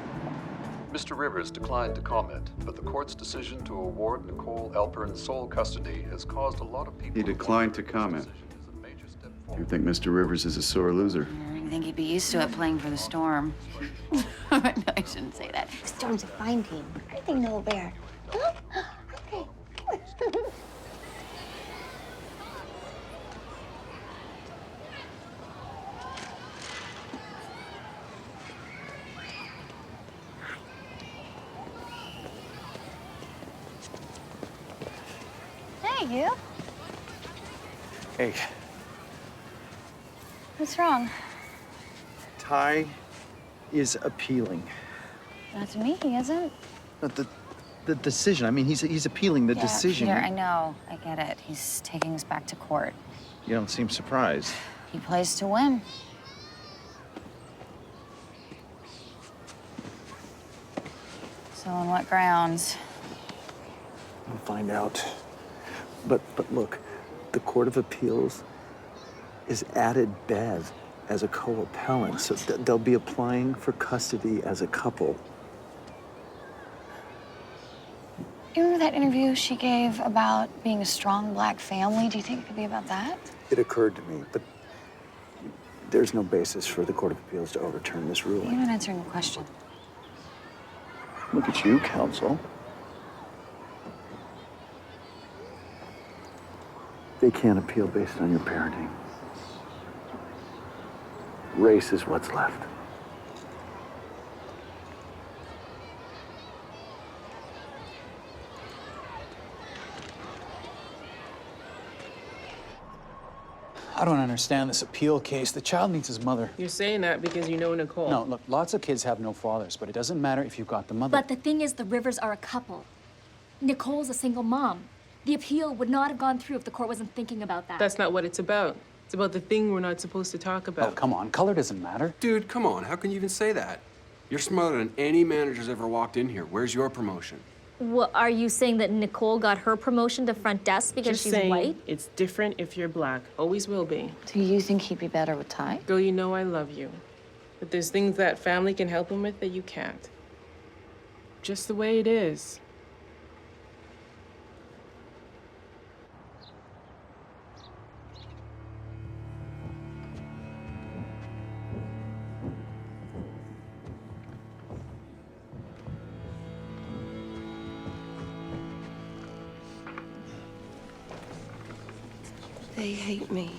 Mr. Rivers declined to comment, but the court's decision to award Nicole Alpern sole custody has caused a lot of people... He declined to comment. You think Mr. Rivers is a sore loser? I think he'd be used to it playing for the Storm. No, I shouldn't say that. Storm's a fine team. I think Noah Bear. Huh? Okay. Hey, you. Hey, What's wrong? Ty is appealing. Not to me, he isn't. But the decision, I mean, he's appealing the decision. Peter, I know. I get it. He's taking us back to court. You don't seem surprised. He plays to win. So on what grounds? We'll find out. But look, the Court of Appeals is added Bev as a co-appellant, so they'll be applying for custody as a couple. You remember that interview she gave about being a strong black family? Do you think it could be about that? It occurred to me, but there's no basis for the Court of Appeals to overturn this You're ruling. not answering the question. Look at you, counsel. They can't appeal based on your parenting. Race is what's left. I don't understand this appeal case. The child needs his mother. You're saying that because you know Nicole. No, look, lots of kids have no fathers, but it doesn't matter if you've got the mother. But the thing is, the Rivers are a couple. Nicole's a single mom. The appeal would not have gone through if the court wasn't thinking about that. That's not what it's about. It's about the thing we're not supposed to talk about. Oh, come on. Color doesn't matter. Dude, come on. How can you even say that? You're smarter than any manager's ever walked in here. Where's your promotion? What, are you saying that Nicole got her promotion to front desk because Just she's saying, white? It's different if you're black. Always will be. Do you think he'd be better with Ty? Girl, you know I love you. But there's things that family can help him with that you can't. Just the way it is. They hate me.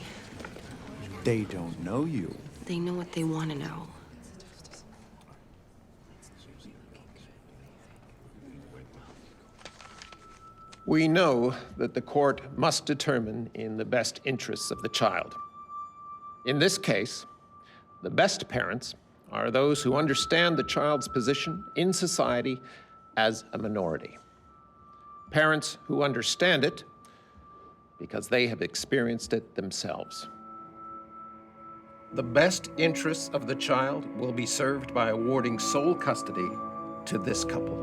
They don't know you. They know what they want to know. We know that the court must determine in the best interests of the child. In this case, the best parents are those who understand the child's position in society as a minority. Parents who understand it because they have experienced it themselves. The best interests of the child will be served by awarding sole custody to this couple.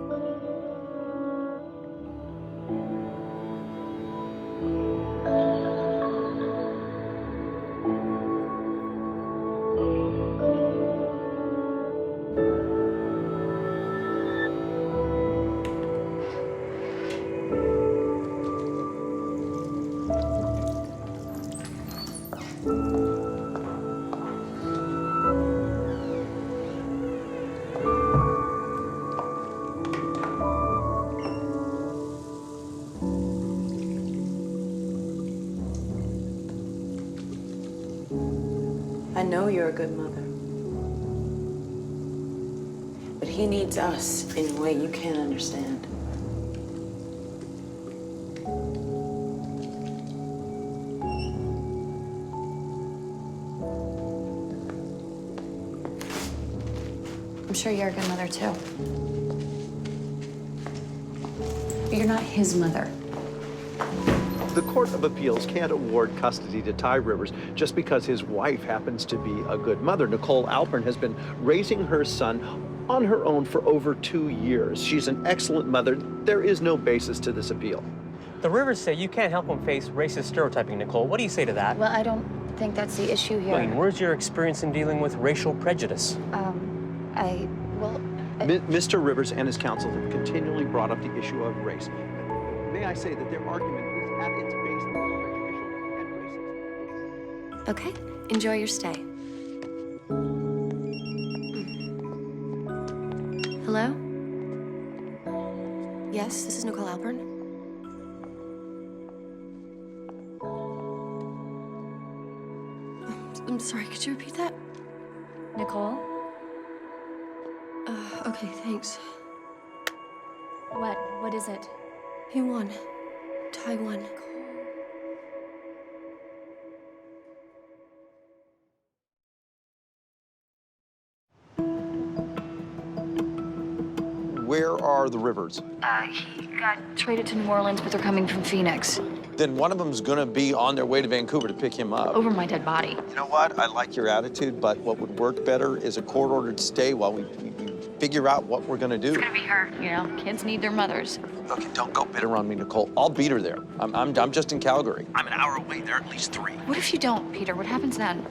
I know you're a good mother. But he needs us in a way you can't understand. I'm sure you're a good mother, too. But you're not his mother. The Court of Appeals can't award custody to Ty Rivers just because his wife happens to be a good mother. Nicole Alpern has been raising her son on her own for over 2 years. She's an excellent mother. There is no basis to this appeal. The Rivers say you can't help him face racist stereotyping, Nicole. What do you say to that? Well, I don't think that's the issue here. I mean, where's your experience in dealing with racial prejudice? Mr. Rivers and his counsel have continually brought up the issue of race. May I say that their argument is at its base prejudicial and racist. Okay, enjoy your stay. Hello? Yes, this is Nicole Alpern. I'm sorry, could you repeat that? Nicole? Okay, thanks. What? What is it? He won. Ty won. Where are the Rivers? He got traded to New Orleans, but they're coming from Phoenix. Then one of them's gonna be on their way to Vancouver to pick him up. Over my dead body. You know what? I like your attitude, but what would work better is a court-ordered stay while we figure out what we're gonna do. It's gonna be her. You know, kids need their mothers. Okay, don't go bitter on me, Nicole. I'll beat her there. I'm just in Calgary. I'm an hour away. There are at least 3. What if you don't, Peter? What happens then?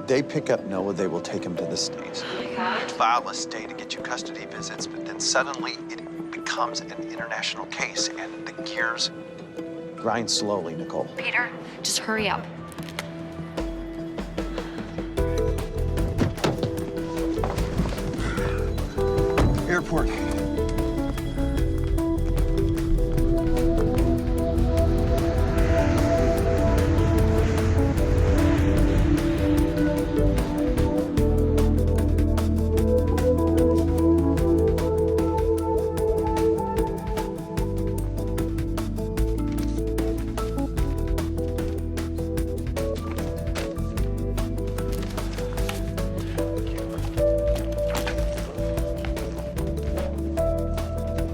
They pick up Noah, they will take him to the States. Oh my God. File a stay to get you custody visits, but then suddenly it becomes an international case, and the gears grind slowly, Nicole. Peter, just hurry up. Airport.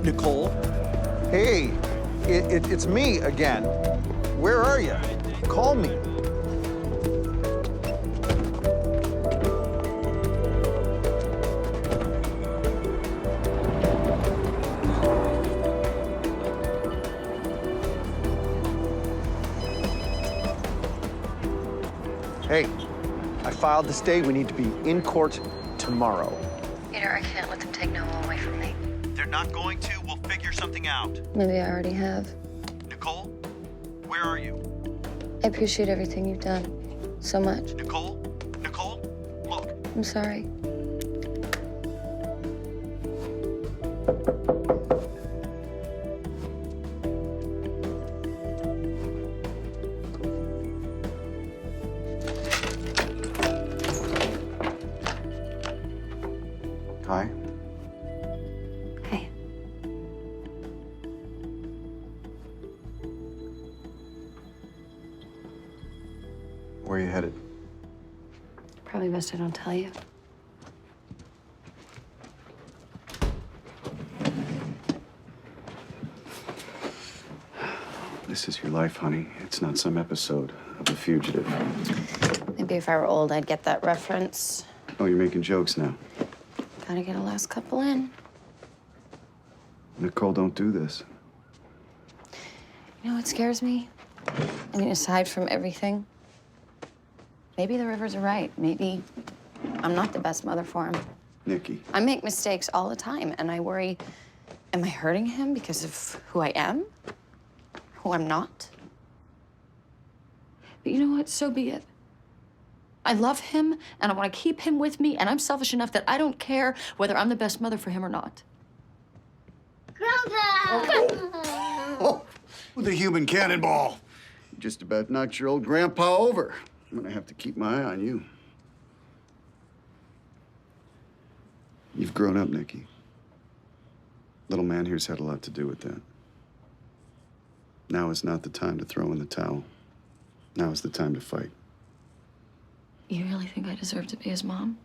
Nicole? Hey, it's me again. Where are you? Call me. Hey, I filed this day. We need to be in court tomorrow. Peter, I can't let them take Noah away from me. They're not going to. We'll figure something out. Maybe I already have. Nicole, where are you? I appreciate everything you've done so much. Nicole? Nicole, look. I'm sorry. Hi. Hey. Where are you headed? Probably best I don't tell you. This is your life, honey. It's not some episode of The Fugitive. Maybe if I were old, I'd get that reference. Oh, you're making jokes now. Gotta get a last couple in. Nicole, don't do this. You know what scares me? I mean, aside from everything, maybe the Rivers are right. Maybe I'm not the best mother for him. Nikki. I make mistakes all the time, and I worry, am I hurting him because of who I am? Who I'm not? But you know what? So be it. I love him, and I want to keep him with me, and I'm selfish enough that I don't care whether I'm the best mother for him or not. Oh, with a human cannonball. You just about knocked your old grandpa over. I'm gonna have to keep my eye on you. You've grown up, Nikki. Little man here's had a lot to do with that. Now is not the time to throw in the towel. Now is the time to fight. You really think I deserve to be his mom?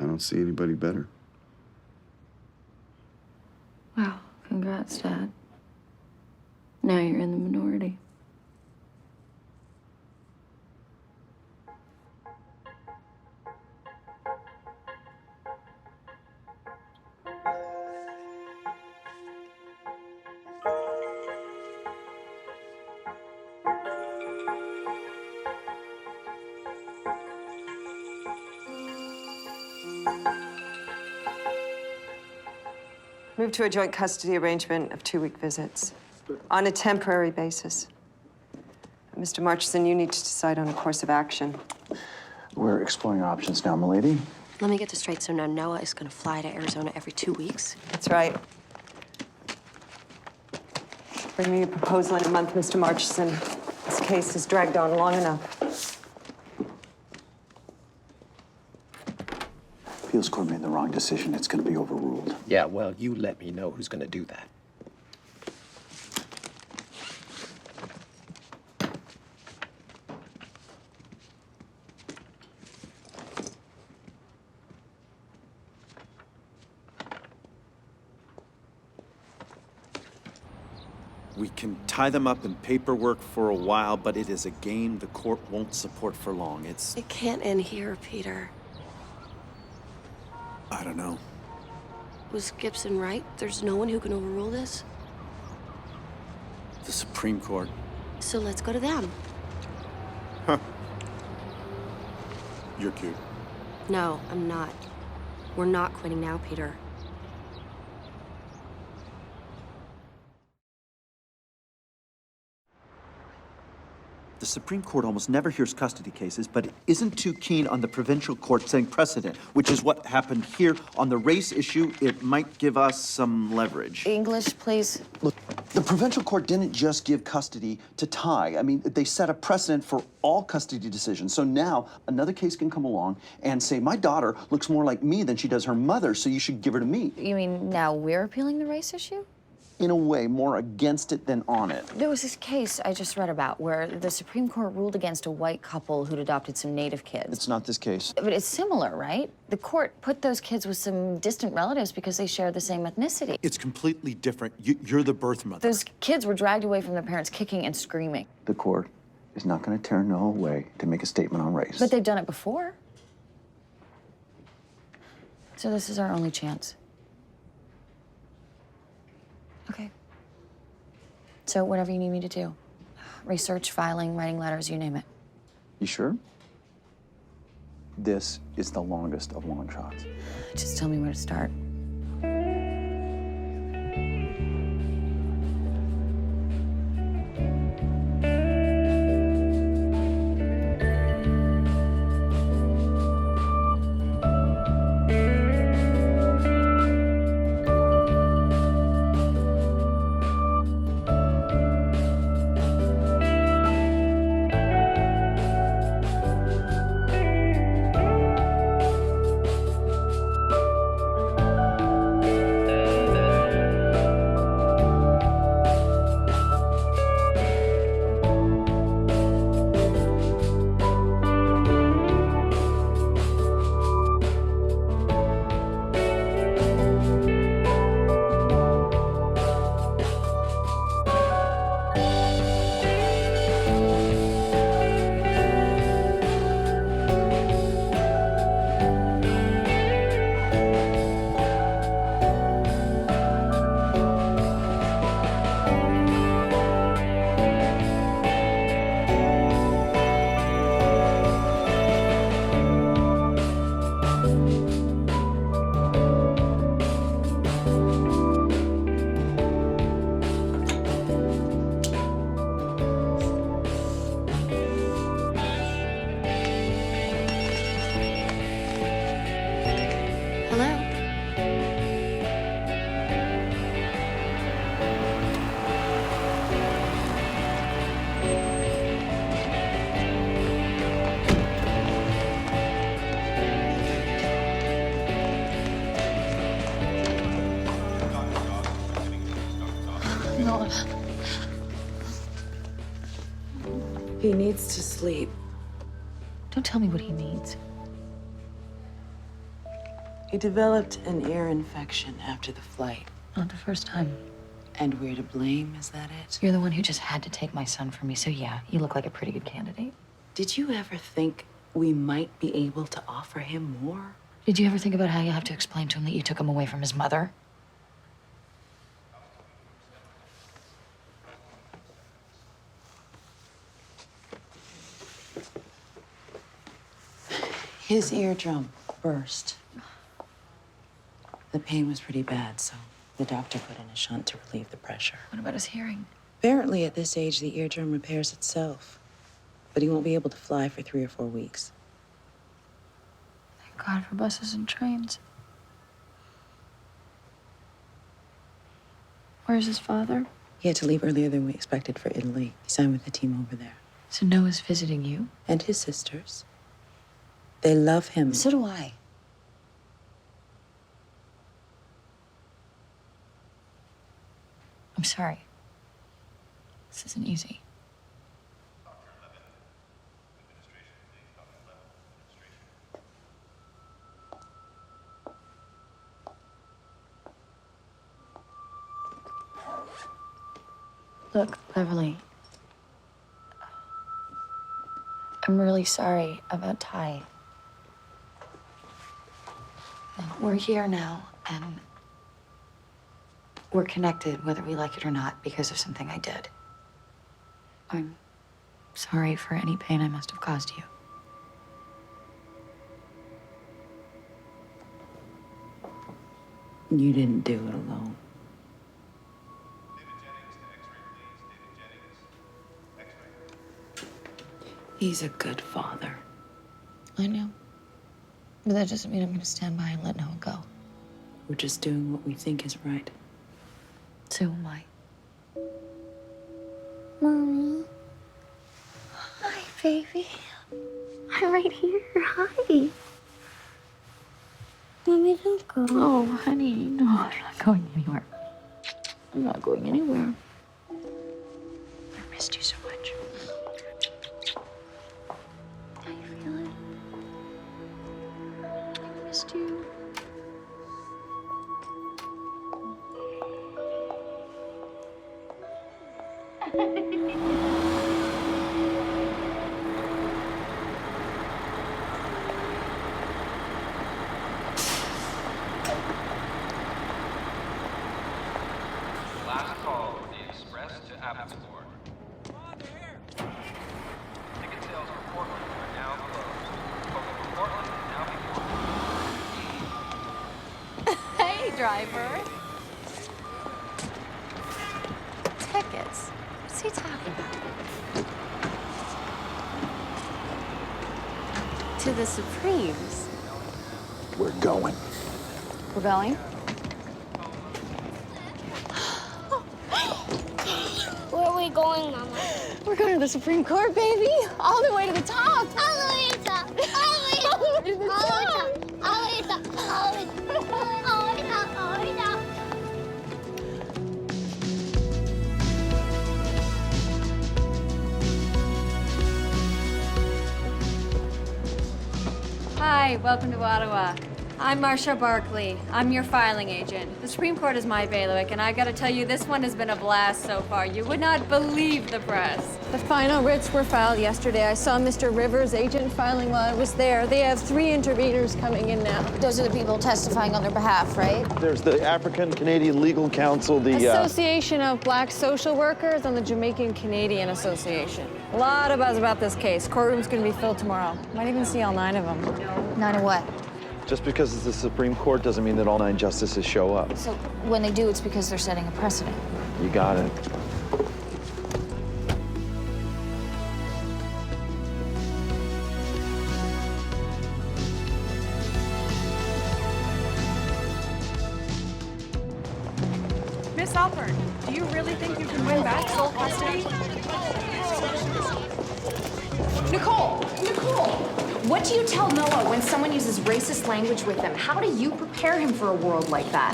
I don't see anybody better. Wow, congrats, Dad. Now you're in the minority. Move to a joint custody arrangement of 2-week visits on a temporary basis. Mr. Marchson, you need to decide on a course of action. We're exploring options now, milady. Let me get this straight. So now Noah is going to fly to Arizona every 2 weeks? That's right. Bring me a proposal in a month, Mr. Marchson. This case has dragged on long enough. Appeals court made the wrong decision. It's going to be overruled. Yeah, well, you let me know who's going to do that. We can tie them up in paperwork for a while, but it is a game the court won't support for long. It can't end here, Peter. I don't know. Was Gibson right? There's no one who can overrule this? The Supreme Court. So let's go to them. Huh. You're cute. No, I'm not. We're not quitting now, Peter. The Supreme Court almost never hears custody cases, but it isn't too keen on the provincial court setting precedent, which is what happened here. On the race issue, it might give us some leverage. English, please. Look, the provincial court didn't just give custody to Ty. I mean, they set a precedent for all custody decisions. So now another case can come along and say, my daughter looks more like me than she does her mother, so you should give her to me. You mean now we're appealing the race issue? In a way, more against it than on it. There was this case I just read about where the Supreme Court ruled against a white couple who'd adopted some native kids. It's not this case. But it's similar, right? The court put those kids with some distant relatives because they share the same ethnicity. It's completely different. You're the birth mother. Those kids were dragged away from their parents kicking and screaming. The court is not going to tear Noah away to make a statement on race. But they've done it before. So this is our only chance. Okay. So whatever you need me to do. Research, filing, writing letters, you name it. You sure? this is the longest of long shots. Just tell me where to start. He needs to sleep. Don't tell me what he needs. He developed an ear infection after the flight. Not the first time. And we're to blame, is that it? You're the one who just had to take my son from me, so yeah, you look like a pretty good candidate. Did you ever think we might be able to offer him more? Did you ever think about how you have to explain to him that you took him away from his mother? His eardrum burst. The pain was pretty bad, so the doctor put in a shunt to relieve the pressure. What about his hearing? Apparently, at this age, the eardrum repairs itself. But he won't be able to fly for 3 or 4 weeks. Thank God for buses and trains. Where's his father? He had to leave earlier than we expected for Italy. He signed with the team over there. So Noah's visiting you? And his sisters. They love him. So do I. I'm sorry. This isn't easy. Look, Beverly. I'm really sorry about Ty. We're here now, and we're connected, whether we like it or not, because of something I did. I'm sorry for any pain I must have caused you. You didn't do it alone. He's a good father. I know. But that doesn't mean I'm going to stand by and let Noah go. We're just doing what we think is right. So am I. Mommy. Hi, baby. I'm right here. Hi. Mommy, don't go. Oh, honey, no, I'm not going anywhere. I'm not going anywhere. I missed you so much. How you feeling? I missed you. Last call for the Express to Abbotsford. Ticket sales for Portland are now closed. Both for Portland driver. Tickets? What's he talking about? To the Supremes. We're going. We're going? Where are we going, Mama? We're going to the Supreme Court, baby. All the way to the top. All the way to the top. All the way to the top. All the way to the top. All the way to the top. All the way to the top. All the way to the top. Hi, welcome to Ottawa. I'm Marsha Barkley. I'm your filing agent. The Supreme Court is my bailiwick, and I gotta tell you, this one has been a blast so far. You would not believe the press. The final writs were filed yesterday. I saw Mr. Rivers' agent filing while I was there. They have 3 interveners coming in now. Those are the people testifying on their behalf, right? There's the African Canadian Legal Council, the Association of Black Social Workers, and the Jamaican Canadian Association. A lot of buzz about this case. Courtroom's gonna be filled tomorrow. Might even see all 9 of them. 9 of what? Just because it's the Supreme Court doesn't mean that all 9 justices show up. So when they do, it's because they're setting a precedent. You got it. Miss Alpern, do you really think you can win back sole custody? Nicole! What do you tell Noah when someone uses racist language with him? How do you prepare him for a world like that?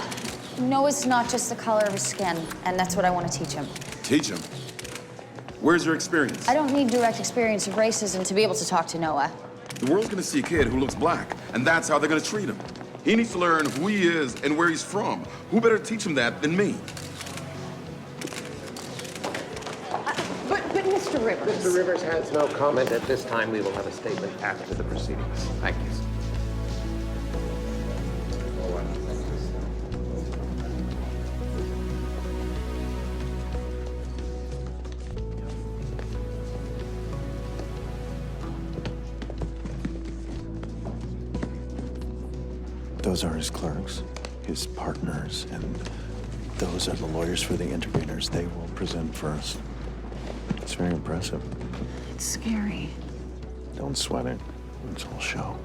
Noah's not just the color of his skin, and that's what I want to teach him. Teach him? Where's your experience? I don't need direct experience of racism to be able to talk to Noah. The world's gonna see a kid who looks black, and that's how they're gonna treat him. He needs to learn who he is and where he's from. Who better teach him that than me? But Mr. Rivers... Mr. Rivers has no comment at this time. We will have a statement after the proceedings. Thank you. Those are his clerks, his partners, and those are the lawyers for the interveners. They will present first. It's very impressive. It's scary. Don't sweat it. It's all show.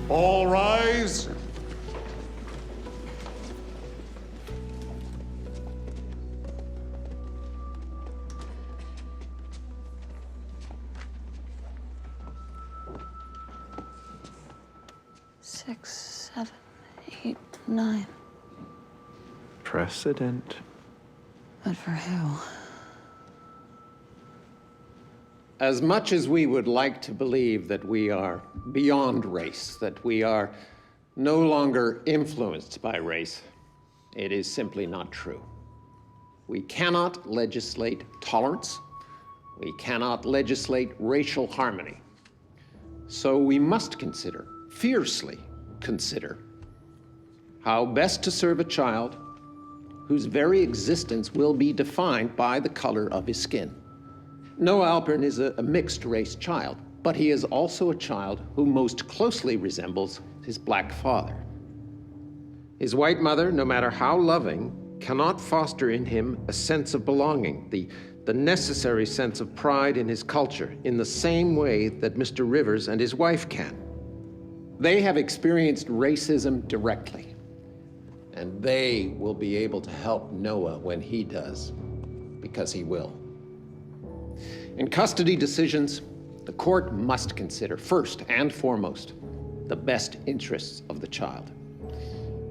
All rise. Six, 7, 8, 9. Precedent. But for who? As much as we would like to believe that we are beyond race, that we are no longer influenced by race, it is simply not true. We cannot legislate tolerance. We cannot legislate racial harmony. So we must consider, fiercely consider, how best to serve a child whose very existence will be defined by the color of his skin. Noah Alpern is a mixed-race child, but he is also a child who most closely resembles his black father. His white mother, no matter how loving, cannot foster in him a sense of belonging, the necessary sense of pride in his culture, in the same way that Mr. Rivers and his wife can. They have experienced racism directly, and they will be able to help Noah when he does, because he will. In custody decisions, the court must consider first and foremost the best interests of the child.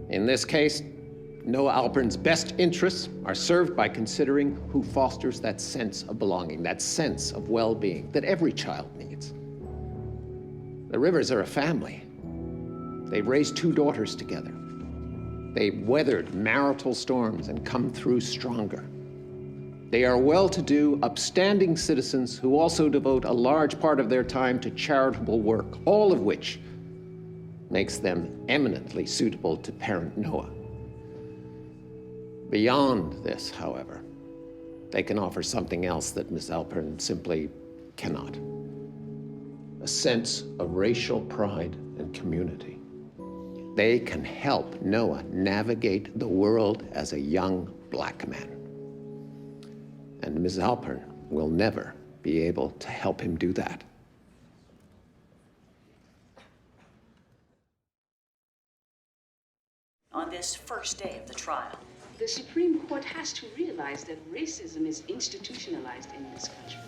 In this case, Noah Alpern's best interests are served by considering who fosters that sense of belonging, that sense of well-being that every child needs. The Rivers are a family. They've raised 2 daughters together. They've weathered marital storms and come through stronger. They are well-to-do, upstanding citizens who also devote a large part of their time to charitable work, all of which makes them eminently suitable to parent Noah. Beyond this, however, they can offer something else that Miss Alpern simply cannot. a sense of racial pride and community. They can help Noah navigate the world as a young black man. And Ms. Alpern will never be able to help him do that. On this first day of the trial, the Supreme Court has to realize that racism is institutionalized in this country.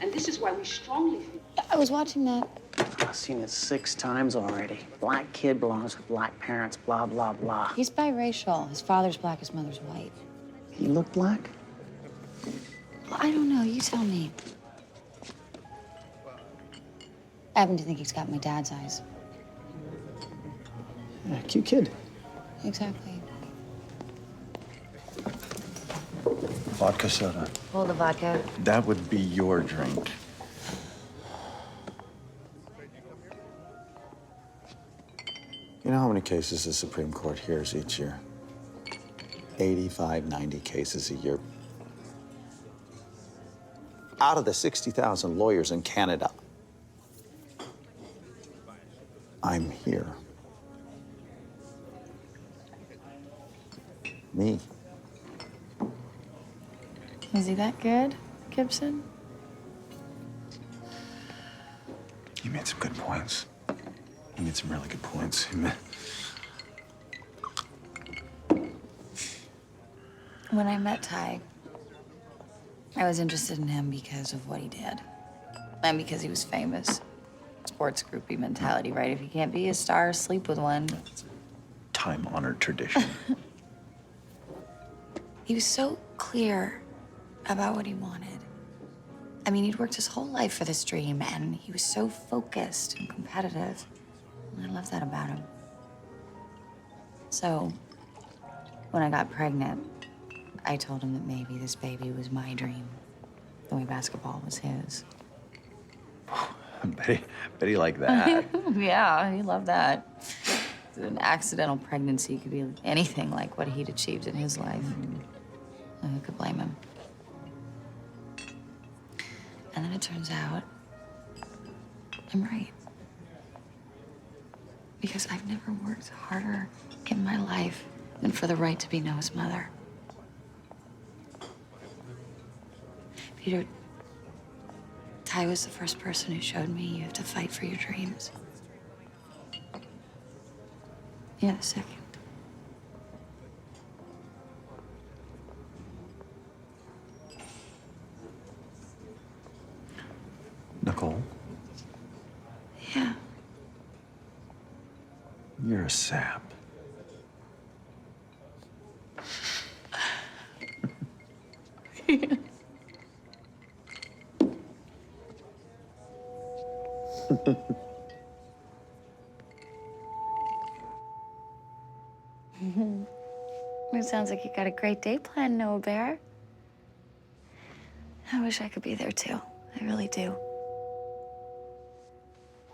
And this is why we strongly feel... I was watching that. I've seen it 6 times already. Black kid belongs with black parents, blah, blah, blah. He's biracial. His father's black, his mother's white. He looked black? Well, I don't know. You tell me. I happen to think he's got my dad's eyes. Yeah, cute kid. Exactly. Vodka soda. Hold the vodka. That would be your drink. You know how many cases the Supreme Court hears each year? 85, 90 cases a year. Out of the 60,000 lawyers in Canada, I'm here. Me. Is he that good, Gibson? You made some good points. You made some really good points. When I met Ty, I was interested in him because of what he did. And because he was famous. Sports groupie mentality, right? If you can't be a star, sleep with one. Time-honored tradition. He was so clear about what he wanted. I mean, he'd worked his whole life for this dream, and he was so focused and competitive. And I love that about him. So, when I got pregnant, I told him that maybe this baby was my dream, the way basketball was his. Betty like that. Yeah, he loved that. An accidental pregnancy could be anything like what he'd achieved in his life. And who could blame him? And then it turns out I'm right. Because I've never worked harder in my life than for the right to be Noah's mother. Peter, Ty was the first person who showed me you have to fight for your dreams. You're the second. Nicole? Yeah. You're a sap. It sounds like you got a great day planned, Noah Bear. I wish I could be there too. I really do.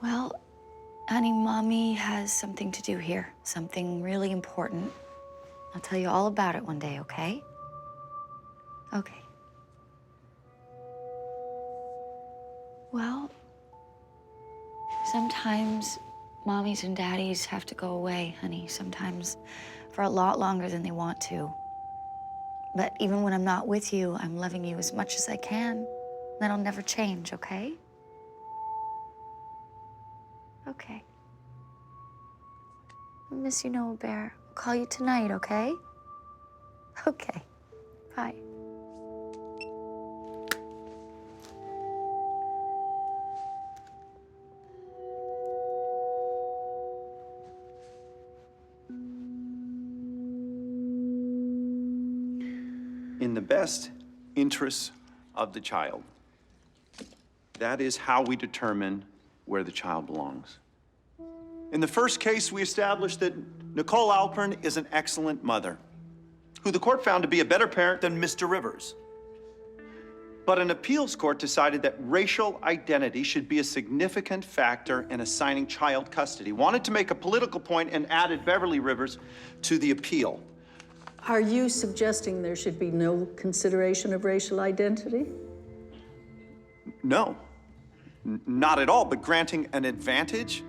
Well, honey, Mommy has something to do here. Something really important. I'll tell you all about it one day, okay? Okay. Well, sometimes mommies and daddies have to go away, honey. Sometimes for a lot longer than they want to. But even when I'm not with you, I'm loving you as much as I can. That'll never change, okay? Okay. I miss you, Noah Bear. I'll call you tonight, okay? Okay. Bye. In the best interests of the child. That is how we determine where the child belongs. In the first case, we established that Nicole Alpern is an excellent mother, who the court found to be a better parent than Mr. Rivers. But an appeals court decided that racial identity should be a significant factor in assigning child custody, wanted to make a political point, and added Beverly Rivers to the appeal. Are you suggesting there should be no consideration of racial identity? No. Not at all, but granting an advantage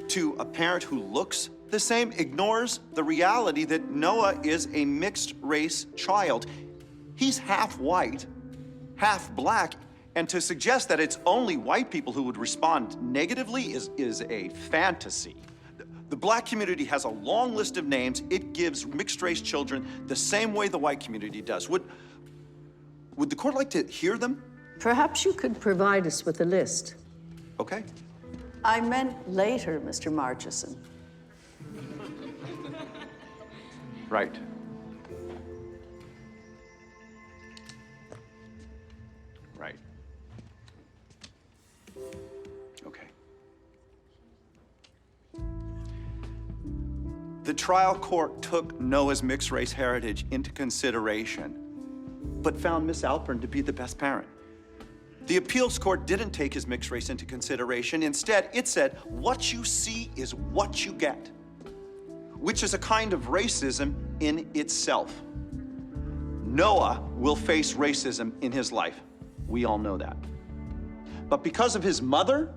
to a parent who looks the same ignores the reality that Noah is a mixed-race child. He's half white, half black, and to suggest that it's only white people who would respond negatively is a fantasy. The black community has a long list of names. It gives mixed-race children the same way the white community does. Would the court like to hear them? Perhaps you could provide us with a list. Okay. I meant later, Mr. Marchison. Right. Right. Okay. The trial court took Noah's mixed-race heritage into consideration, but found Miss Alpern to be the best parent. The appeals court didn't take his mixed race into consideration. Instead, it said, what you see is what you get, which is a kind of racism in itself. Noah will face racism in his life. We all know that. But because of his mother,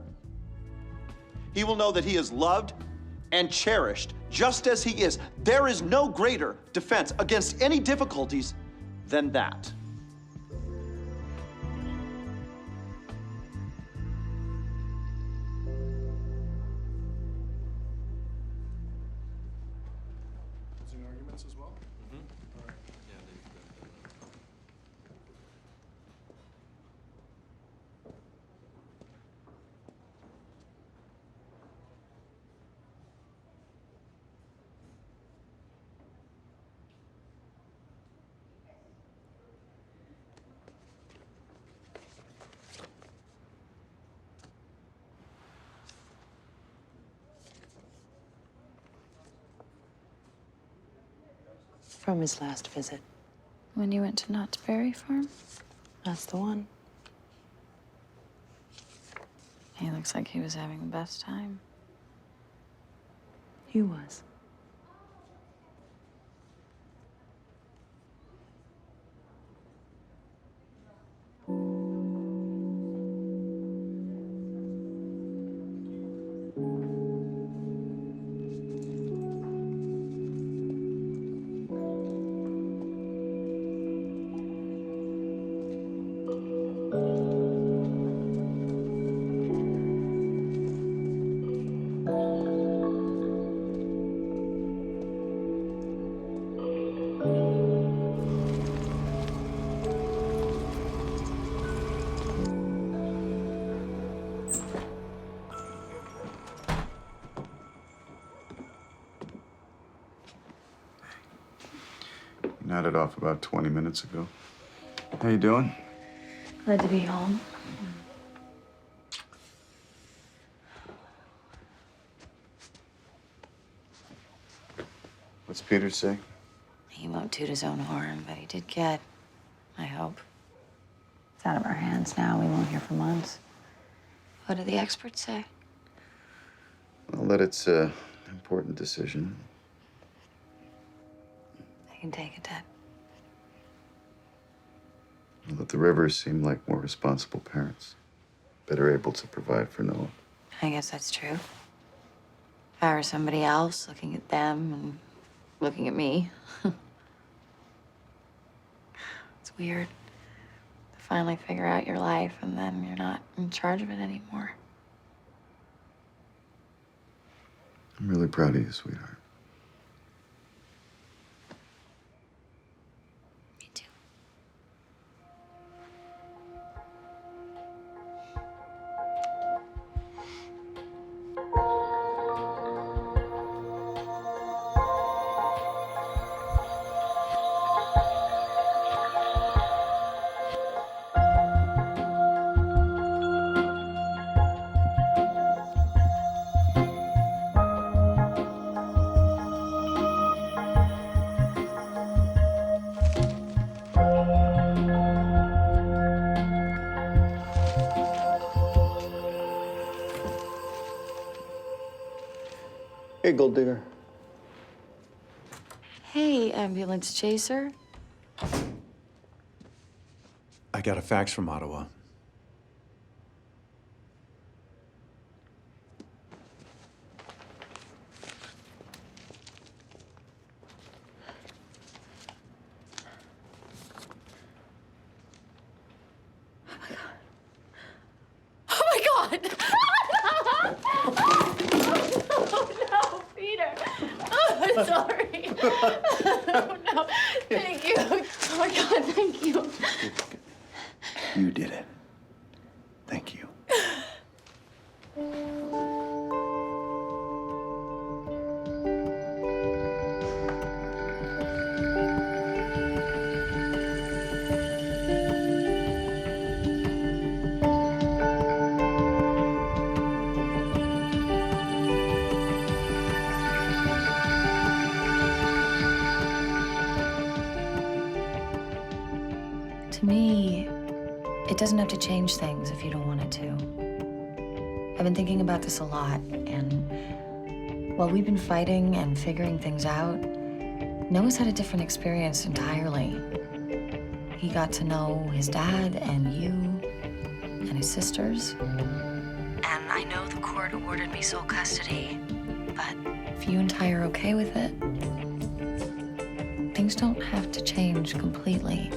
he will know that he is loved and cherished just as he is. There is no greater defense against any difficulties than that. As well? From his last visit. When you went to Knott's Berry Farm? That's the one. He looks like he was having the best time. He was. Nodded off about 20 minutes ago. How you doing? Glad to be home. What's Peter say? He won't toot his own horn, but he did get, I hope. It's out of our hands now. We won't hear for months. What do the experts say? Well, that it's an important decision. I can take it, Dad. Well, that the Rivers seem like more responsible parents, better able to provide for Noah. I guess that's true. If I were somebody else looking at them and looking at me. It's weird to finally figure out your life and then you're not in charge of it anymore. I'm really proud of you, sweetheart. Me too. Hey, Gold Digger. Hey, ambulance chaser. I got a fax from Ottawa. God! Oh, no, Peter. Oh, I'm sorry. Oh, no. Thank you. Oh, my God, thank you. You did it. Thank you. To me, it doesn't have to change things if you don't want it to. I've been thinking about this a lot, and while we've been fighting and figuring things out, Noah's had a different experience entirely. He got to know his dad and you and his sisters. And I know the court awarded me sole custody, but if you and Ty are okay with it, things don't have to change completely.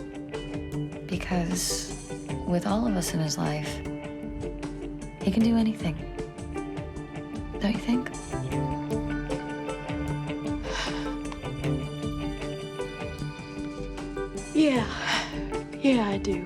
Because with all of us in his life, he can do anything. Don't you think? Yeah, I do.